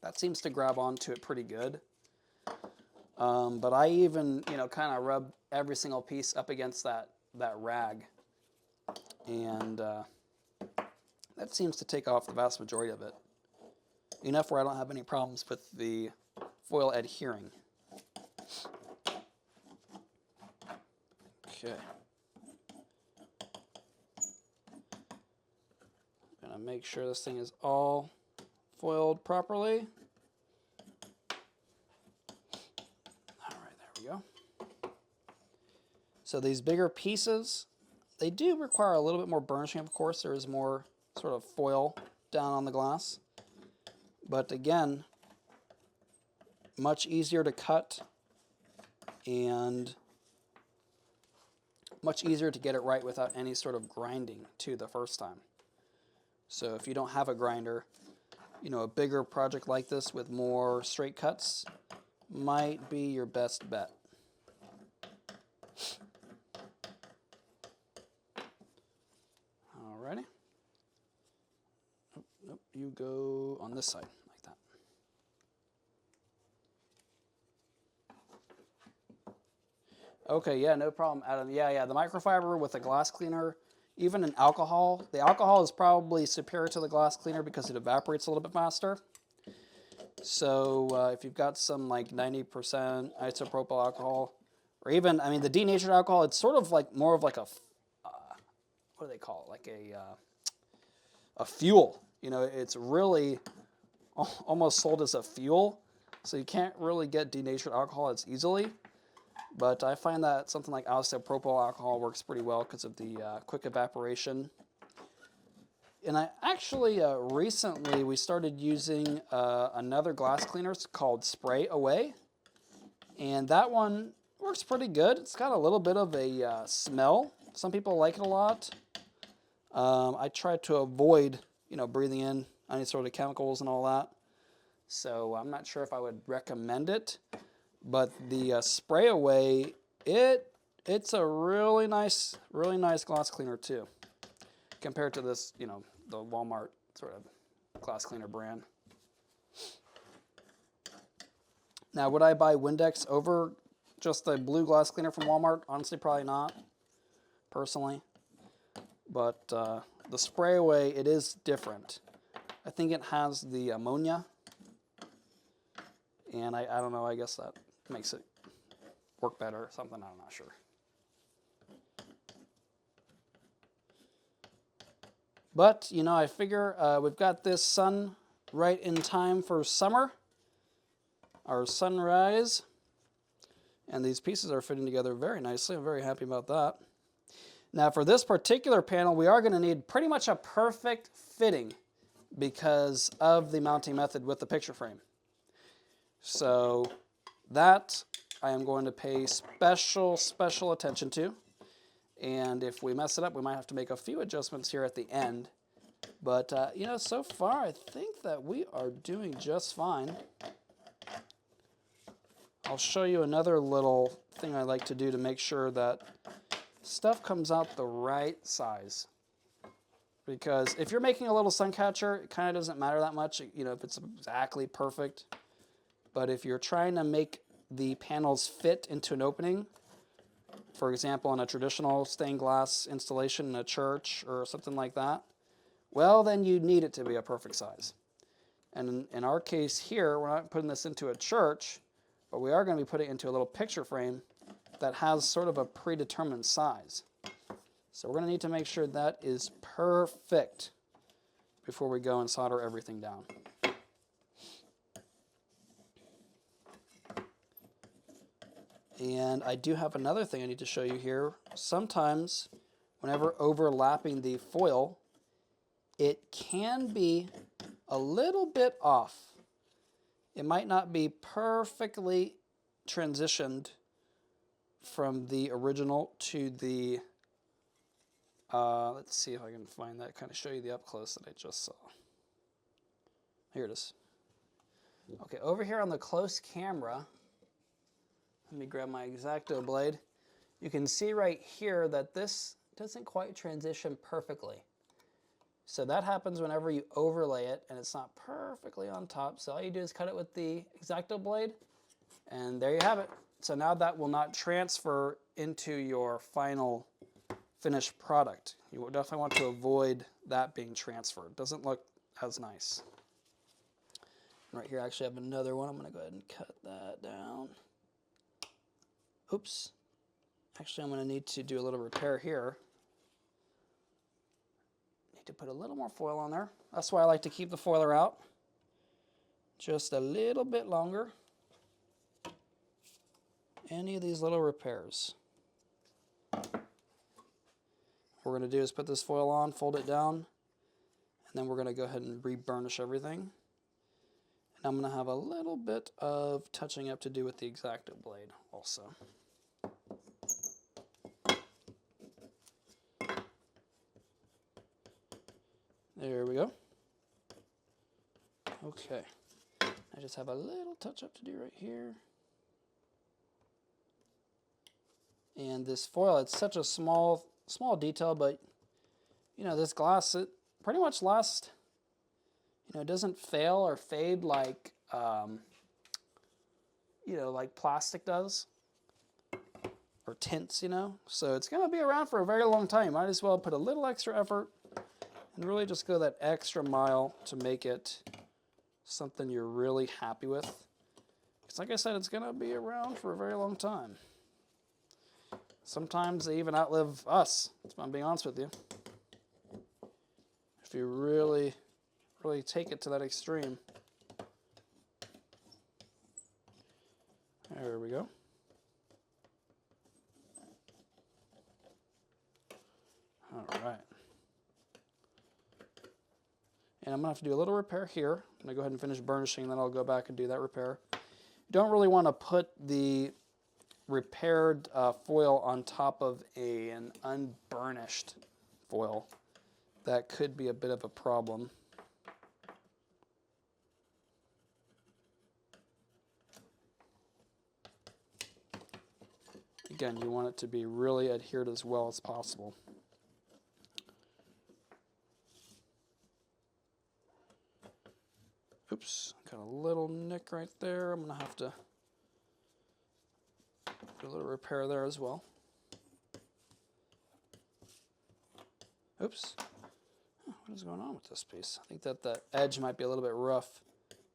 That seems to grab onto it pretty good. But I even, kind of rub every single piece up against that rag. And that seems to take off the vast majority of it. Enough where I don't have any problems with the foil adhering. Okay. I'm going to make sure this thing is all foiled properly. All right, there we go. So these bigger pieces, They do require a little bit more burnishing, of course. There is more sort of foil down on the glass. But again, much easier to cut and much easier to get it right without any sort of grinding too the first time. So if you don't have a grinder, you know, a bigger project like this with more straight cuts might be your best bet. Alrighty. Nope, you go on this side like that. Okay, yeah, no problem, Adam. Yeah, the microfiber with the glass cleaner, even in alcohol, the alcohol is probably superior to the glass cleaner because it evaporates a little bit faster. So if you've got some like 90% isopropyl alcohol, or even, I mean, the denatured alcohol, it's sort of like more of like a, what do they call it? Like a fuel. You know, it's really almost sold as a fuel. So you can't really get denatured alcohol as easily. But I find that something like isopropyl alcohol works pretty well because of the quick evaporation. And I actually, recently, we started using another glass cleaner called Spray Away. And that one works pretty good. It's got a little bit of a smell. Some people like it a lot. I try to avoid, you know, breathing in any sort of chemicals and all that. So I'm not sure if I would recommend it. But the Spray Away, it's a really nice glass cleaner too, compared to this, you know, the Walmart sort of glass cleaner brand. Now, would I buy Windex over just the blue glass cleaner from Walmart? Honestly, probably not, personally. But the Spray Away, it is different. I think it has the ammonia, and I don't know, I guess that makes it work better or something, I'm not sure. But, you know, I figure we've got this sun right in time for summer, our sunrise, and these pieces are fitting together very nicely. I'm very happy about that. Now, for this particular panel, we are going to need pretty much a perfect fitting because of the mounting method with the picture frame. So that I am going to pay special attention to. And if we mess it up, we might have to make a few adjustments here at the end. But, you know, so far, I think that we are doing just fine. I'll show you another little thing I like to do to make sure that stuff comes out the right size. Because if you're making a little sun catcher, it kind of doesn't matter that much, you know, if it's exactly perfect. But if you're trying to make the panels fit into an opening, for example, in a traditional stained glass installation in a church or something like that, well, then you need it to be a perfect size. And in our case here, we're not putting this into a church, but we are going to be putting it into a little picture frame that has sort of a predetermined size. So we're going to need to make sure that is perfect before we go and solder everything down. And I do have another thing I need to show you here. Sometimes, whenever overlapping the foil, it can be a little bit off. It might not be perfectly transitioned from the original to the, let's see if I can find that, kind of show you the up close that I just saw. Here it is. Okay, over here on the close camera, let me grab my X-Acto blade. You can see right here that this doesn't quite transition perfectly. So that happens whenever you overlay it and it's not perfectly on top. So all you do is cut it with the X-Acto blade, and there you have it. So now that will not transfer into your final finished product. You will definitely want to avoid that being transferred. It doesn't look as nice. Right here I actually have another one. I'm going to go ahead and cut that down. Oops. Actually, I'm going to need to do a little repair here. Need to put a little more foil on there. That's why I like to keep the foiler out just a little bit longer. Any of these little repairs. What we're going to do is put this foil on, fold it down, and then we're going to go ahead and re-burnish everything. And I'm going to have a little bit of touching up to do with the X-Acto blade also. There we go. Okay. I just have a little touch up to do right here. And this foil, it's such a small detail, but you know, this glass, it pretty much lasts, you know, it doesn't fail or fade like, you know, like plastic does, or tints, you know. So it's going to be around for a very long time. You might as well put a little extra effort and really just go that extra mile to make it something you're really happy with. Because like I said, it's going to be around for a very long time. Sometimes they even outlive us, if I'm being honest with you. If you really take it to that extreme. There we go. All right. And I'm going to have to do a little repair here. I'm going to go ahead and finish burnishing, then I'll go back and do that repair. You don't really want to put the repaired foil on top of an unburnished foil. That could be a bit of a problem. Again, you want it to be really adhered as well as possible. Oops, got a little nick right there. I'm going to have to do a little repair there as well. Oops. What is going on with this piece? I think that the edge might be a little bit rough,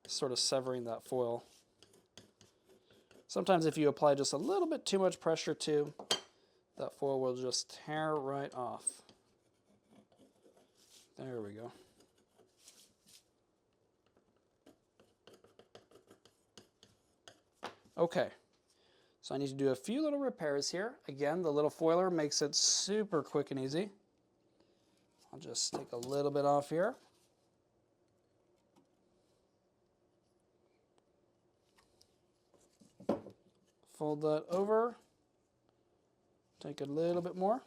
sort of severing that foil. Sometimes if you apply just a little bit too much pressure too, that foil will just tear right off. There we go. Okay, so I need to do a few little repairs here. Again, the little foiler makes it super quick and easy. I'll just take a little bit off here. Fold that over. Take a little bit more.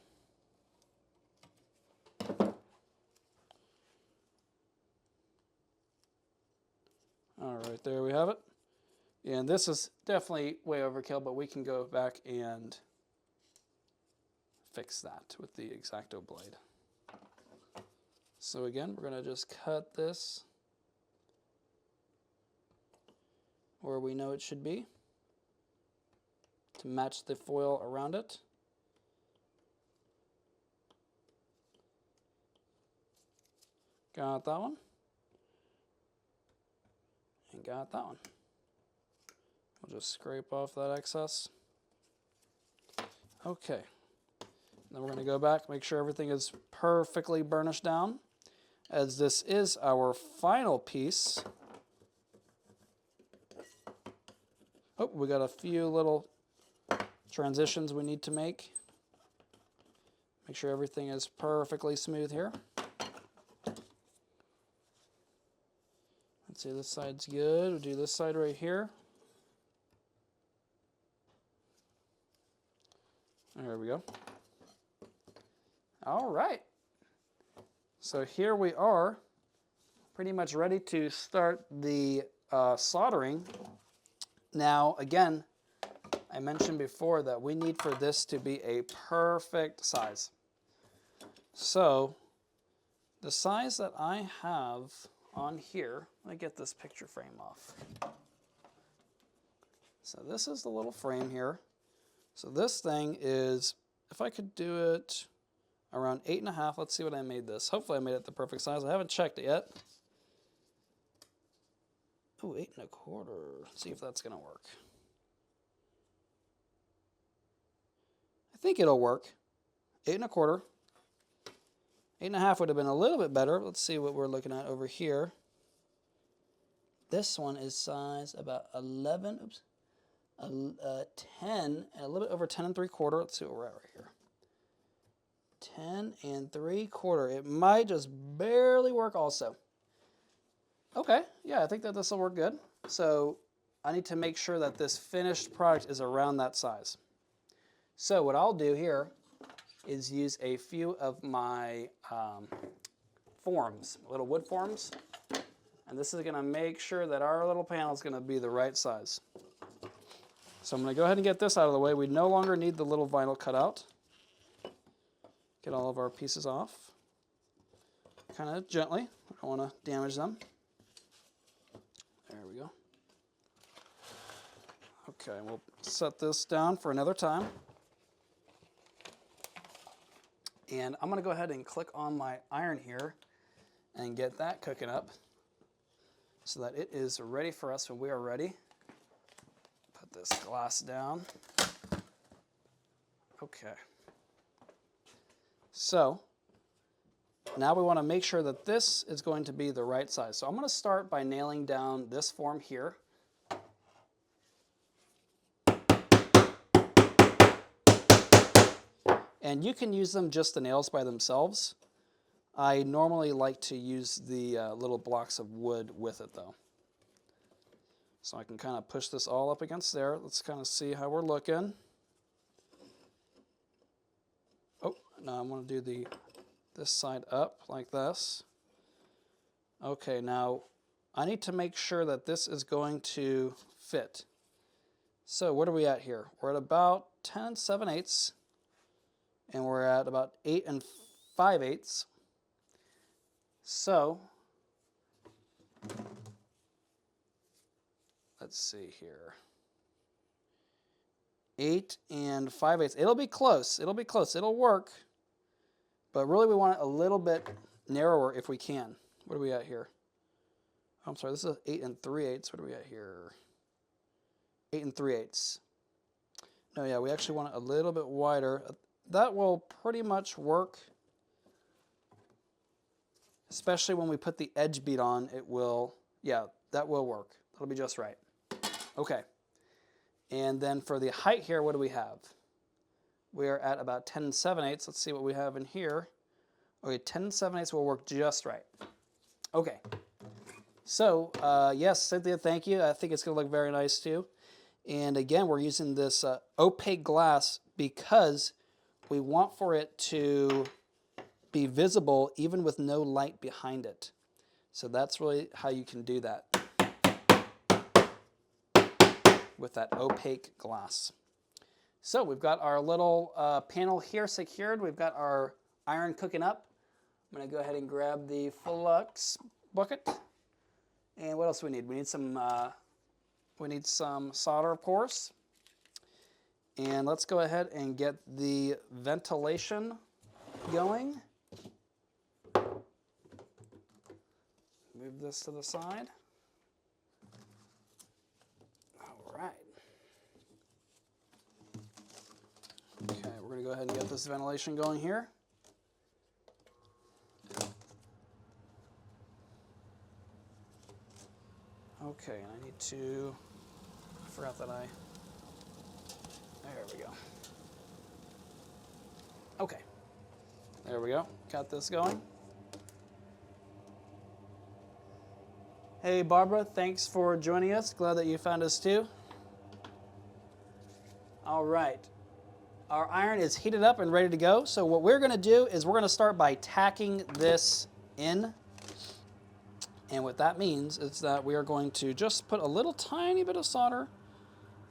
All right, there we have it. And this is definitely way overkill, but we can go back and fix that with the X-Acto blade. So again, we're going to just cut this where we know it should be to match the foil around it. Got that one. And got that one. We'll just scrape off that excess. Okay. Then we're going to go back, make sure everything is perfectly burnished down, as this is our final piece. Oh, we got a few little transitions we need to make. Make sure everything is perfectly smooth here. Let's see, this side's good. We'll do this side right here. There we go. All right. So here we are, pretty much ready to start the soldering. Now, again, I mentioned before that we need for this to be a perfect size. So the size that I have on here, let me get this picture frame off. So this is the little frame here. So this thing is, if I could do it around 8.5, let's see what I made this. Hopefully I made it the perfect size. I haven't checked it yet. Oh, 8.25. Let's see if that's going to work. I think it'll work. 8.25. 8.5 would have been a little bit better. Let's see what we're looking at over here. This one is size about 11, 10, and a little bit over 10 3/4. Let's see what we're at right here. 10 3/4. It might just barely work also. Okay, yeah, I think that this will work good. So I need to make sure that this finished product is around that size. So what I'll do here is use a few of my forms, little wood forms. And this is gonna make sure that our little panel is gonna be the right size. So I'm gonna go ahead and get this out of the way. We no longer need the little vinyl cutout. Get all of our pieces off. Kind of gently, I don't wanna damage them. There we go. Okay, we'll set this down for another time. And I'm gonna go ahead and click on my iron here and get that cooking up so that it is ready for us when we are ready. Put this glass down. Okay. So now we want to make sure that this is going to be the right size. So I'm going to start by nailing down this form here. And you can use them just the nails by themselves. I normally like to use the little blocks of wood with it though. So I can kind of push this all up against there. Let's kind of see how we're looking. Oh, now I'm going to do this side up like this. Okay, now I need to make sure that this is going to fit. So what are we at here? We're at about 10 7/8, and we're at about 8 5/8. So let's see here. 8 5/8. It'll be close. It'll be close. It'll work. But really we want it a little bit narrower if we can. What are we at here? I'm sorry, this is 8 3/8. What are we at here? 8 3/8. No, yeah, we actually want it a little bit wider. That will pretty much work. Especially when we put the edge bead on, it will, yeah, that will work. That'll be just right. Okay. And then for the height here, what do we have? We are at about 10 7/8. Let's see what we have in here. Okay, 10 7/8 will work just right. Okay. So, yes, Cynthia, thank you. I think it's going to look very nice too. And again, we're using this opaque glass because we want for it to be visible even with no light behind it. So that's really how you can do that with that opaque glass. So we've got our little panel here secured. We've got our iron cooking up. I'm going to go ahead and grab the flux bucket. And what else do we need? We need some solder, of course. And let's go ahead and get the ventilation going. Move this to the side. All right. Okay, we're going to go ahead and get this ventilation going here. Okay, and I need to, I forgot that there we go. Okay, there we go, got this going. Hey Barbara, thanks for joining us. Glad that you found us too. All right, our iron is heated up and ready to go. So what we're gonna do is we're gonna start by tacking this in. And what that means is that we are going to just put a little tiny bit of solder,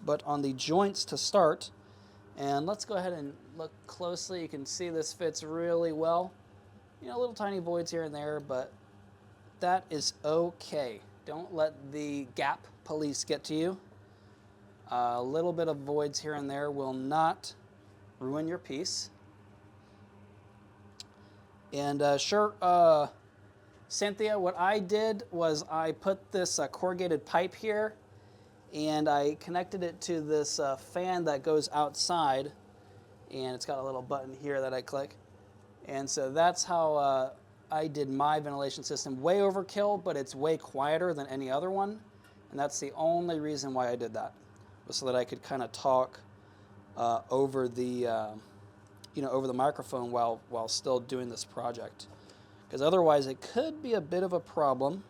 but on the joints to start. And let's go ahead and look closely. You can see this fits really well. You know, little tiny voids here and there, but that is okay. Don't let the gap police get to you. A little bit of voids here and there will not ruin your piece. And sure, Cynthia, what I did was I put this corrugated pipe here and I connected it to this fan that goes outside, and it's got a little button here that I click. And so that's how I did my ventilation system. Way overkill, but it's way quieter than any other one. And that's the only reason why I did that, was so that I could kind of talk over the over the microphone while still doing this project, because otherwise it could be a bit of a problem.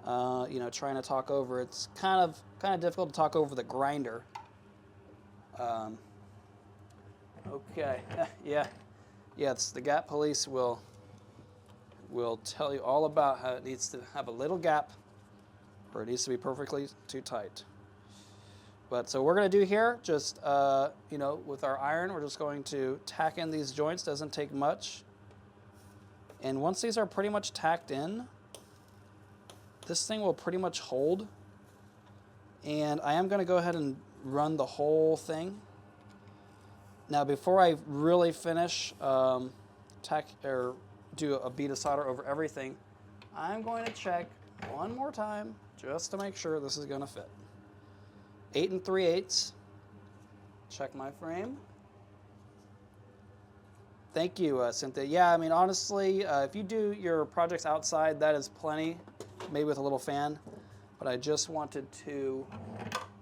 Trying to talk over, it's kind of difficult to talk over the grinder. Okay, yeah, it's the gap police will tell you all about how it needs to have a little gap, or it needs to be perfectly too tight. But so we're going to do here, just with our iron, we're just going to tack in these joints. Doesn't take much. And once these are pretty much tacked in, this thing will pretty much hold. And I am going to go ahead and run the whole thing. Now, before I really finish tack or do a bead of solder over everything, I'm going to check one more time just to make sure this is going to fit. 8 3/8. Check my frame. Thank you, Cynthia. Yeah, I mean, honestly, if you do your projects outside, that is plenty, maybe with a little fan. But I just wanted to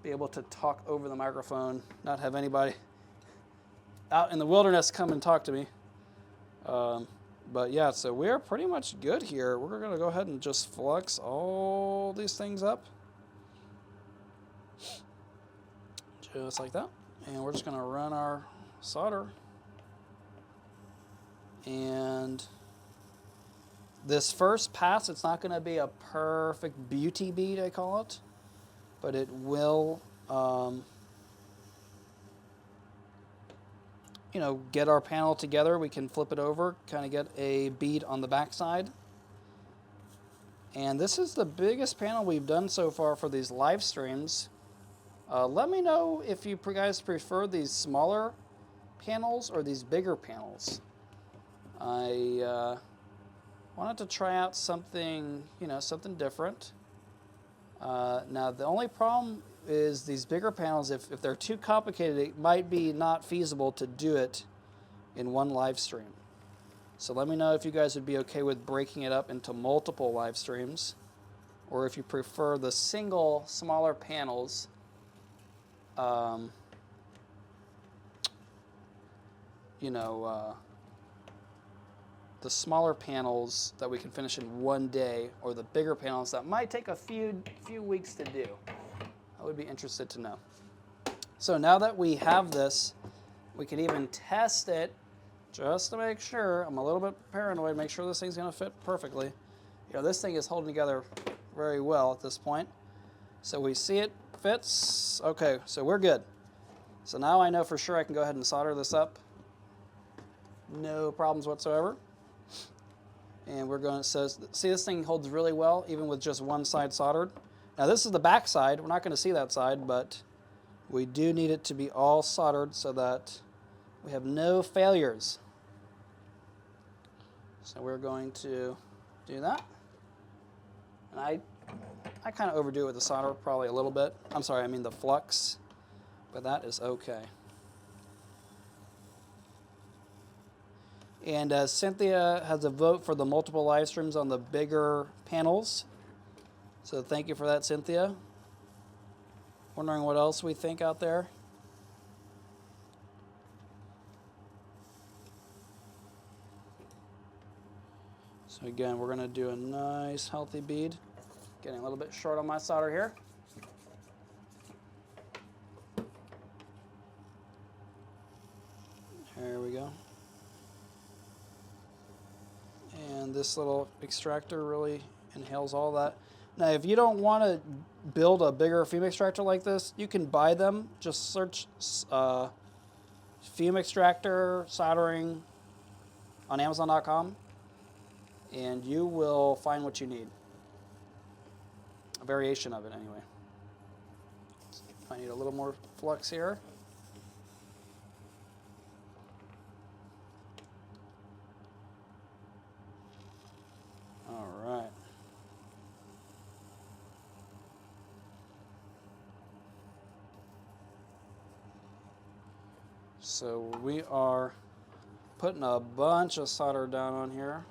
be able to talk over the microphone, not have anybody out in the wilderness come and talk to me. But yeah, so we're pretty much good here. We're going to go ahead and just flux all these things up. Just like that. And we're just going to run our solder. And this first pass, it's not going to be a perfect beauty bead, I call it. But it will, get our panel together. We can flip it over, kind of get a bead on the back side. And this is the biggest panel we've done so far for these live streams. Let me know if you guys prefer these smaller panels or these bigger panels. I wanted to try out something, something different. Now, the only problem is these bigger panels, if they're too complicated, it might be not feasible to do it in one live stream. So let me know if you guys would be okay with breaking it up into multiple live streams, or if you prefer the single, smaller panels. The smaller panels that we can finish in one day, or the bigger panels that might take a few weeks to do. I would be interested to know. So now that we have this, we can even test it just to make sure. I'm a little bit paranoid, make sure this thing's going to fit perfectly. This thing is holding together very well at this point. So we see it fits. Okay, so we're good. So now I know for sure I can go ahead and solder this up. No problems whatsoever. And we're going to see this thing holds really well even with just one side soldered. Now this is the back side. We're not going to see that side, but we do need it to be all soldered so that we have no failures. So we're going to do that. And I kind of overdo it with the solder, probably a little bit. I'm sorry, I mean the flux, but that is okay. And Cynthia has a vote for the multiple live streams on the bigger panels. So thank you for that, Cynthia. Wondering what else we think out there. So again, we're going to do a nice healthy bead. Getting a little bit short on my solder here. There we go. And this little extractor really inhales all that. Now, if you don't want to build a bigger fume extractor like this, you can buy them. Just search fume extractor soldering on Amazon.com, and you will find what you need. A variation of it, anyway. I need a little more flux here. All right. So we are putting a bunch of solder down on here.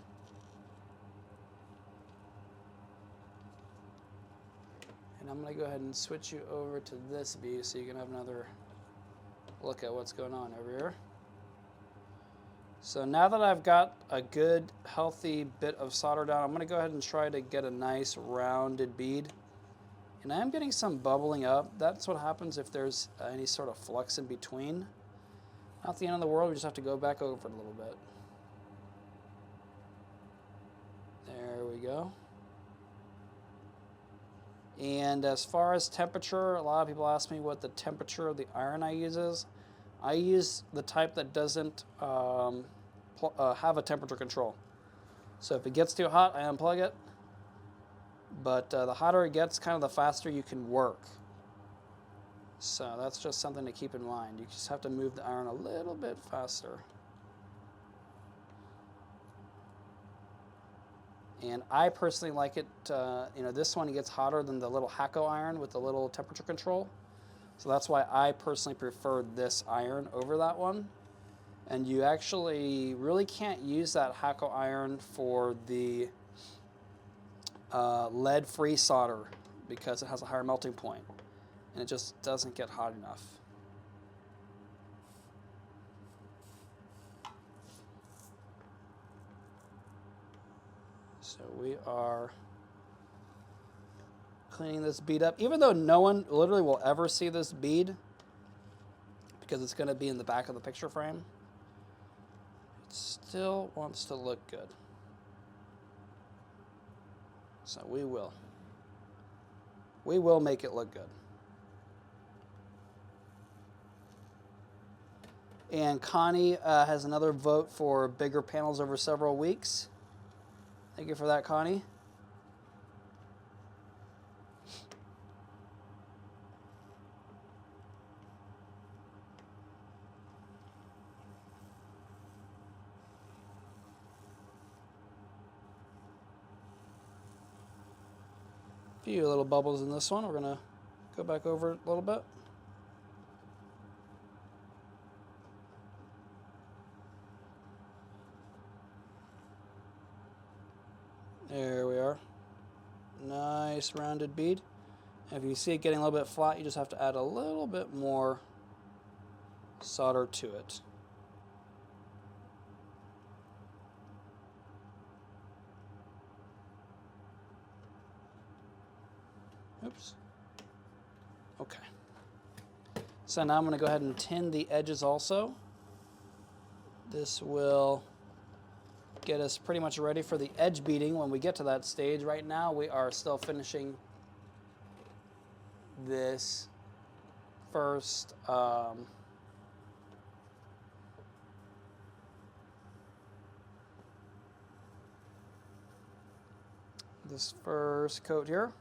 And I'm going to go ahead and switch you over to this bead so you can have another look at what's going on over here. So now that I've got a good, healthy bit of solder down, I'm going to go ahead and try to get a nice rounded bead. And I am getting some bubbling up. That's what happens if there's any sort of flux in between. Not the end of the world, we just have to go back over it a little bit. There we go. And as far as temperature, a lot of people ask me what the temperature of the iron I use is. I use the type that doesn't have a temperature control. So if it gets too hot, I unplug it. But the hotter it gets, kind of the faster you can work. So that's just something to keep in mind. You just have to move the iron a little bit faster. And I personally like it, this one gets hotter than the little Hakko iron with the little temperature control. So that's why I personally prefer this iron over that one. And you actually really can't use that Hakko iron for the lead-free solder because it has a higher melting point and it just doesn't get hot enough. So we are cleaning this bead up, even though no one literally will ever see this bead because it's going to be in the back of the picture frame. It still wants to look good. So we will make it look good. And Connie has another vote for bigger panels over several weeks. Thank you for that, Connie. A few little bubbles in this one. We're going to go back over it a little bit. There we are. Nice rounded bead. And if you see it getting a little bit flat, you just have to add a little bit more solder to it. Oops. Okay. So now I'm going to go ahead and tin the edges also. This will get us pretty much ready for the edge beading when we get to that stage. Right now we are still finishing this first coat here.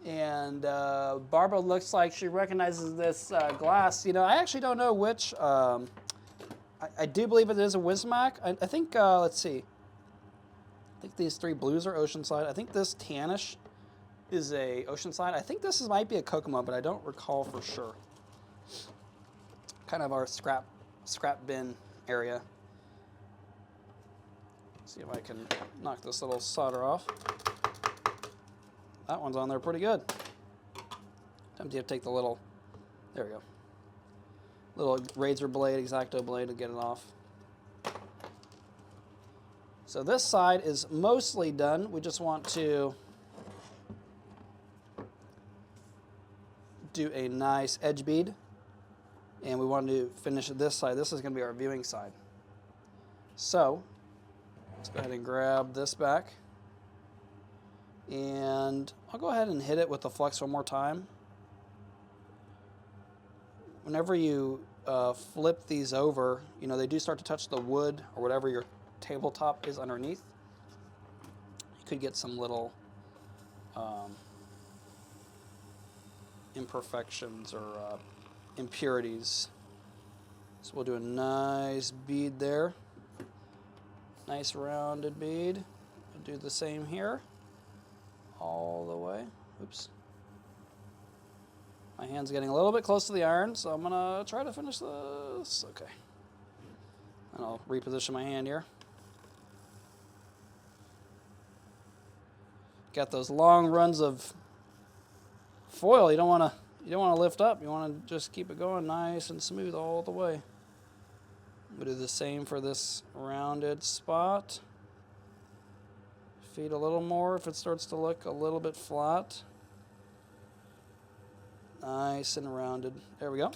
And Barbara looks like she recognizes this glass. I actually don't know which. I do believe it is a Wismac. I think, let's see. I think these three blues are Oceanside. I think this tannish is a Oceanside. I think this might be a Kokomo, but I don't recall for sure. Kind of our scrap bin area. See if I can knock this little solder off. That one's on there pretty good. Time to take the little, there we go. Little razor blade, X-Acto blade to get it off. So this side is mostly done. We just want to do a nice edge bead. And we want to finish this side. This is going to be our viewing side. So let's go ahead and grab this back. And I'll go ahead and hit it with the flux one more time. Whenever you flip these over, they do start to touch the wood or whatever your tabletop is underneath. You could get some little imperfections or impurities. So we'll do a nice bead there. Nice rounded bead. We'll do the same here. All the way. Oops. My hand's getting a little bit close to the iron, so I'm going to try to finish this. Okay. And I'll reposition my hand here. Got those long runs of foil. You don't want You don't want to lift up. You want to just keep it going nice and smooth all the way. We'll do the same for this rounded spot. Feed a little more if it starts to look a little bit flat. Nice and rounded. There we go.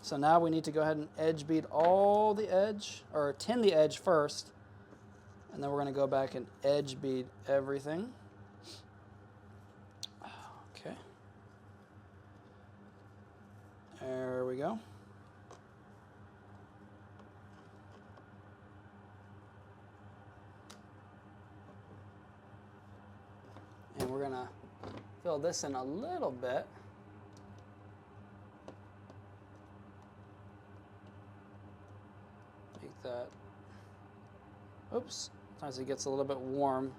So now we need to go ahead and edge bead all the edge, or tin the edge first. And then we're going to go back and edge bead everything. Okay. There we go. And we're going to fill this in a little bit. Make that, oops, sometimes it gets a little bit warm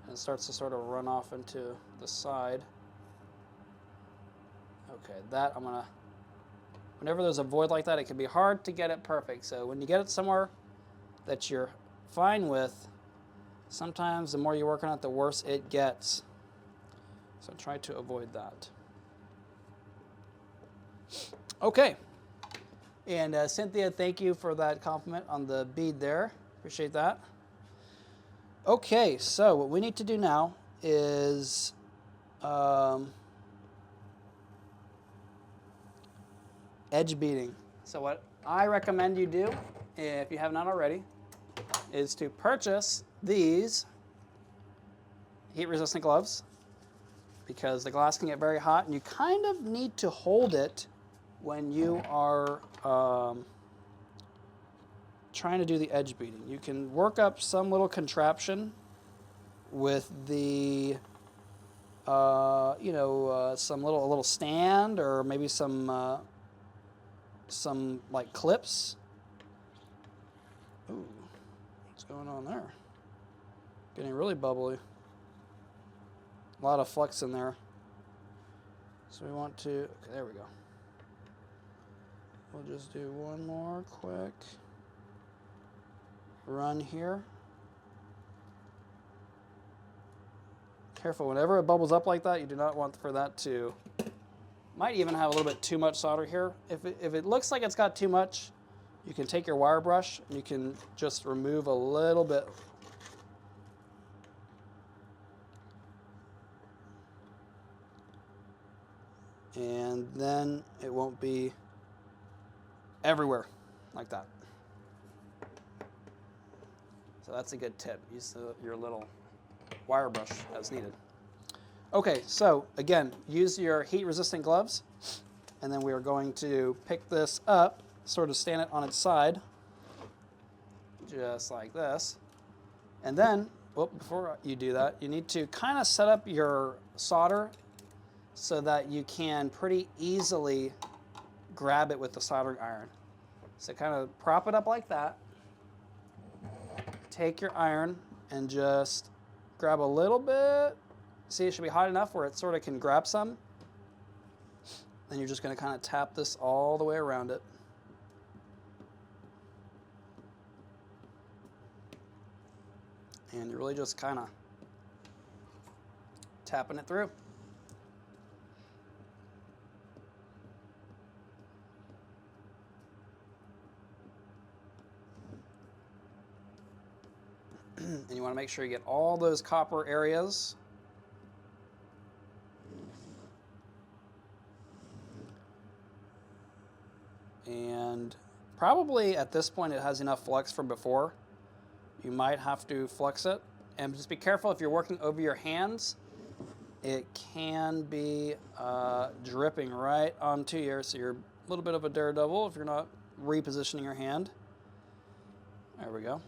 and it starts to sort of run off into the side. Okay, that I'm gonna, whenever there's a void like that, it can be hard to get it perfect. So when you get it somewhere that you're fine with, sometimes the more you work on it, the worse it gets. So try to avoid that. Okay. And Cynthia, thank you for that compliment on the bead there. Appreciate that. Okay, so what we need to do now is edge beading. So what I recommend you do, if you have not already, is to purchase these heat-resistant gloves, because the glass can get very hot and you kind of need to hold it when you are trying to do the edge beading. You can work up some little contraption with the, some little stand, or maybe some like clips. Ooh, what's going on there? Getting really bubbly. A lot of flux in there. So we want to, okay, there we go. We'll just do one more quick run here. Careful, whenever it bubbles up like that, you do not want for that to, might even have a little bit too much solder here. If it looks like it's got too much, you can take your wire brush and you can just remove a little bit. And then it won't be everywhere like that. So that's a good tip. Use your little wire brush as needed. Okay, so again, use your heat-resistant gloves, and then we are going to pick this up, sort of stand it on its side, just like this. And then, before you do that, you need to kind of set up your solder so that you can pretty easily grab it with the soldering iron. So kind of prop it up like that. Take your iron and just grab a little bit. See, it should be hot enough where it sort of can grab some. Then you're just going to kind of tap this all the way around it. And you're really just kind of tapping it through. And you want to make sure you get all those copper areas. And probably at this point it has enough flux from before. You might have to flux it. And just be careful if you're working over your hands. It can be dripping right onto you. So you're a little bit of a daredevil if you're not repositioning your hand. There we go.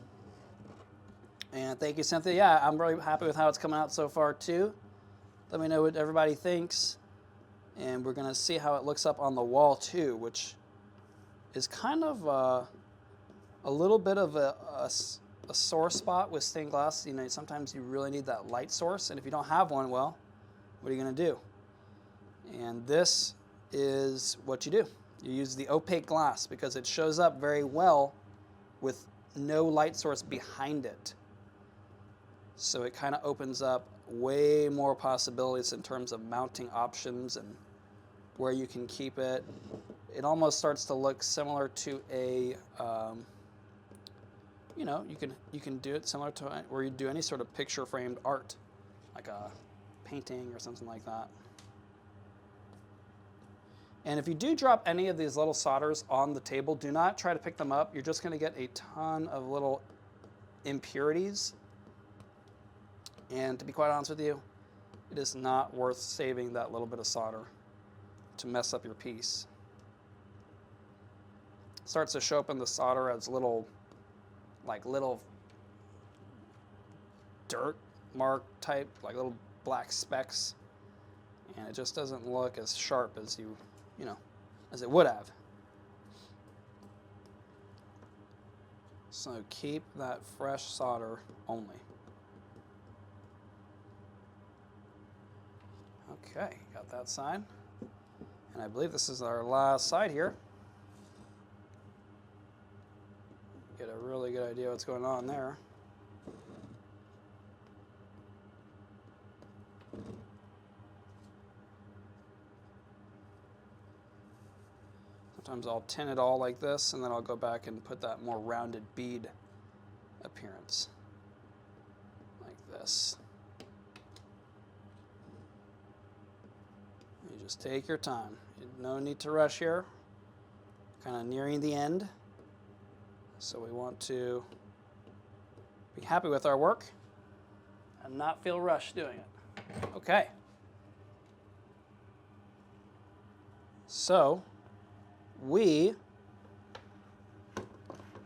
And thank you, Cynthia. Yeah, I'm really happy with how it's coming out so far, too. Let me know what everybody thinks. And we're going to see how it looks up on the wall, too, which is kind of a little bit of a sore spot with stained glass. You know, sometimes you really need that light source. And if you don't have one, well, what are you going to do? And this is what you do. You use the opaque glass because it shows up very well with no light source behind it. So it kind of opens up way more possibilities in terms of mounting options and where you can keep it. It almost starts to look similar to a, you know, you can do it similar to where you do any sort of picture framed art, like a painting or something like that. And if you do drop any of these little solders on the table, do not try to pick them up. You're just going to get a ton of little impurities. And to be quite honest with you, it is not worth saving that little bit of solder to mess up your piece. It starts to show up in the solder as little dirt mark type, like little black specks. And it just doesn't look as sharp as as it would have. So keep that fresh solder only. Okay, got that side. And I believe this is our last side here. Get a really good idea what's going on there. Sometimes I'll tin it all like this, and then I'll go back and put that more rounded bead appearance, like this. You just take your time. No need to rush here. Kind of nearing the end. So we want to be happy with our work and not feel rushed doing it. Okay. So we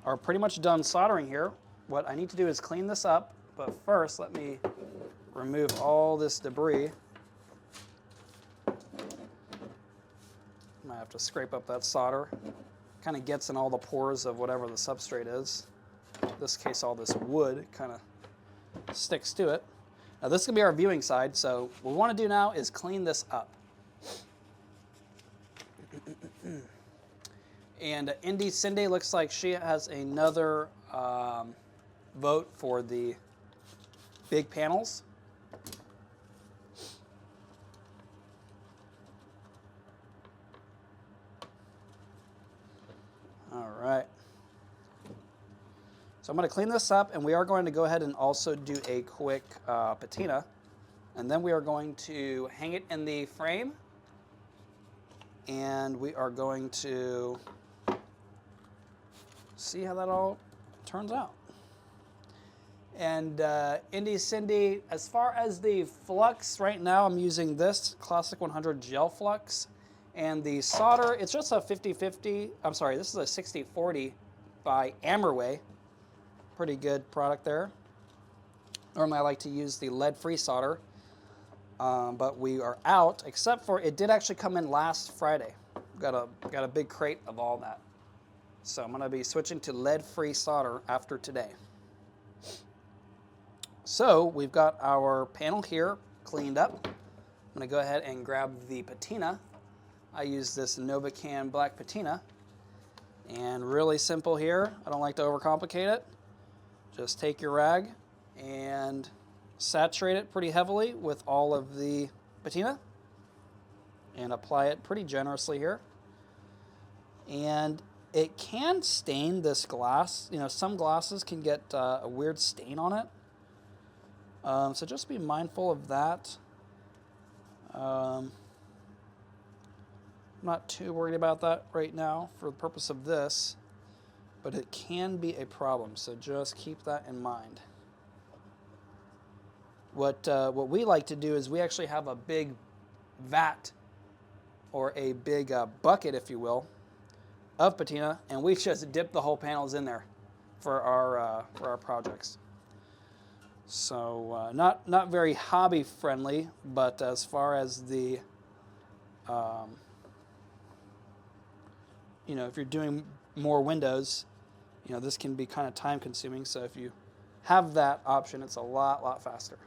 are pretty much done soldering here. What I need to do is clean this up, but first let me remove all this debris. Might have to scrape up that solder. Kind of gets in all the pores of whatever the substrate is. In this case, all this wood kind of sticks to it. Now this is going to be our viewing side, so what we want to do now is clean this up. And Indy Cindy looks like she has another vote for the big panels. All right. So I'm going to clean this up, and we are going to go ahead and also do a quick patina. And then we are going to hang it in the frame, and we are going to see how that all turns out. And Indy Cindy, as far as the flux, right now I'm using this Classic 100 gel flux. And the solder, it's just a 50-50, I'm sorry, this is a 60-40 by Amerway. Pretty good product there. Normally I like to use the lead-free solder, but we are out, except for it did actually come in last Friday. Got a big crate of all that. So I'm gonna be switching to lead-free solder after today. So we've got our panel here cleaned up. I'm gonna go ahead and grab the patina. I use this Novacan black patina, and really simple here. I don't like to overcomplicate it. Just take your rag and saturate it pretty heavily with all of the patina and apply it pretty generously here. And it can stain this glass. You know, some glasses can get a weird stain on it. So just be mindful of that. I'm not too worried about that right now for the purpose of this, but it can be a problem, so just keep that in mind. What we like to do is we actually have a big vat, or a big bucket, if you will, of patina, and we just dip the whole panels in there for our projects. So not very hobby friendly, but as far as the you know, if you're doing more windows, you know, this can be kind of time consuming. So if you have that option, it's a lot faster.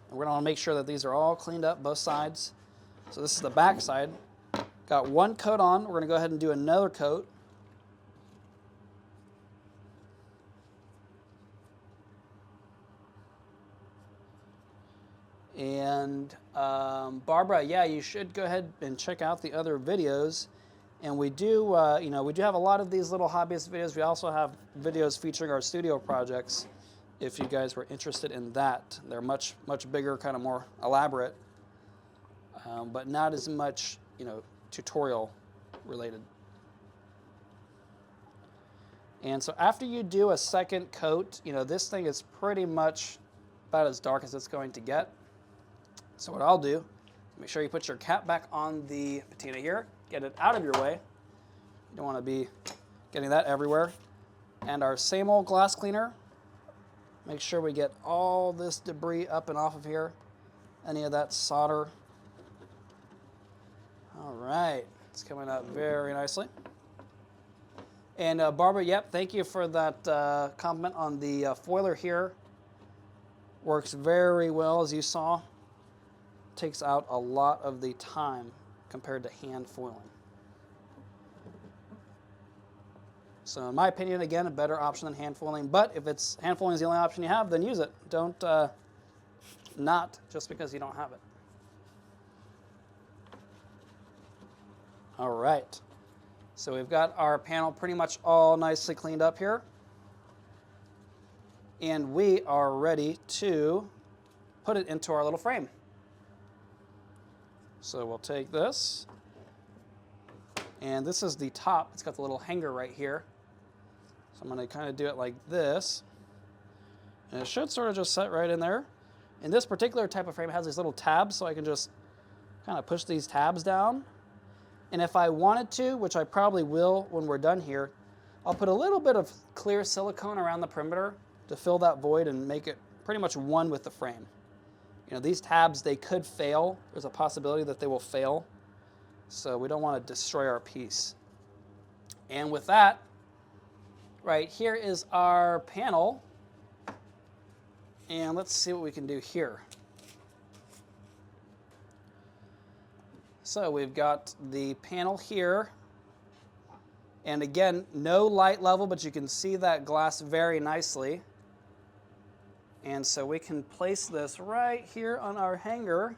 And we're gonna make sure that these are all cleaned up, both sides. So this is the back side. Got one coat on. We're gonna go ahead and do another coat. And Barbara, yeah, you should go ahead and check out the other videos. And we do, we do have a lot of these little hobbyist videos. We also have videos featuring our studio projects. If you guys were interested in that, they're much bigger, kind of more elaborate, but not as much, tutorial related. And so after you do a second coat, this thing is pretty much about as dark as it's going to get. So what I'll do, make sure you put your cap back on the patina here, get it out of your way. You don't want to be getting that everywhere. And our same old glass cleaner, make sure we get all this debris up and off of here, any of that solder. All right, it's coming out very nicely. And Barbara, yep, thank you for that compliment on the foiler here. Works very well, as you saw. Takes out a lot of the time compared to hand foiling. So in my opinion, again, a better option than hand foiling. But if hand foiling is the only option you have, then use it. Don't not just because you don't have it. All right. So we've got our panel pretty much all nicely cleaned up here. And we are ready to put it into our little frame. So we'll take this, and this is the top. It's got the little hanger right here. So I'm going to kind of do it like this. And it should sort of just set right in there. And this particular type of frame has these little tabs, so I can just kind of push these tabs down. And if I wanted to, which I probably will when we're done here, I'll put a little bit of clear silicone around the perimeter to fill that void and make it pretty much one with the frame. These tabs, they could fail. There's a possibility that they will fail. So we don't want to destroy our piece. And with that, right here is our panel. And let's see what we can do here. So we've got the panel here. And again, no light level, but you can see that glass very nicely. And so we can place this right here on our hanger.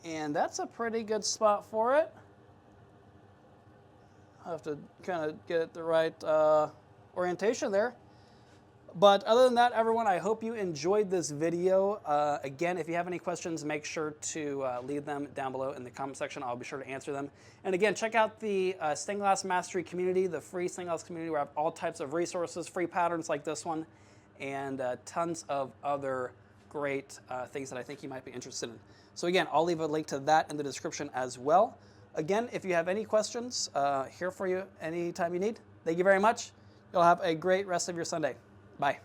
And that's a pretty good spot for it. I'll have to kind of get it the right orientation there. But other than that, everyone, I hope you enjoyed this video. Again, if you have any questions, make sure to leave them down below in the comment section. I'll be sure to answer them. And again, check out the Stained Glass Mastery community, the free stained glass community, where I have all types of resources, free patterns like this one, and tons of other great things that I think you might be interested in. So again, I'll leave a link to that in the description as well. Again, if you have any questions, here for you anytime you need. Thank you very much. You'll have a great rest of your Sunday. Bye.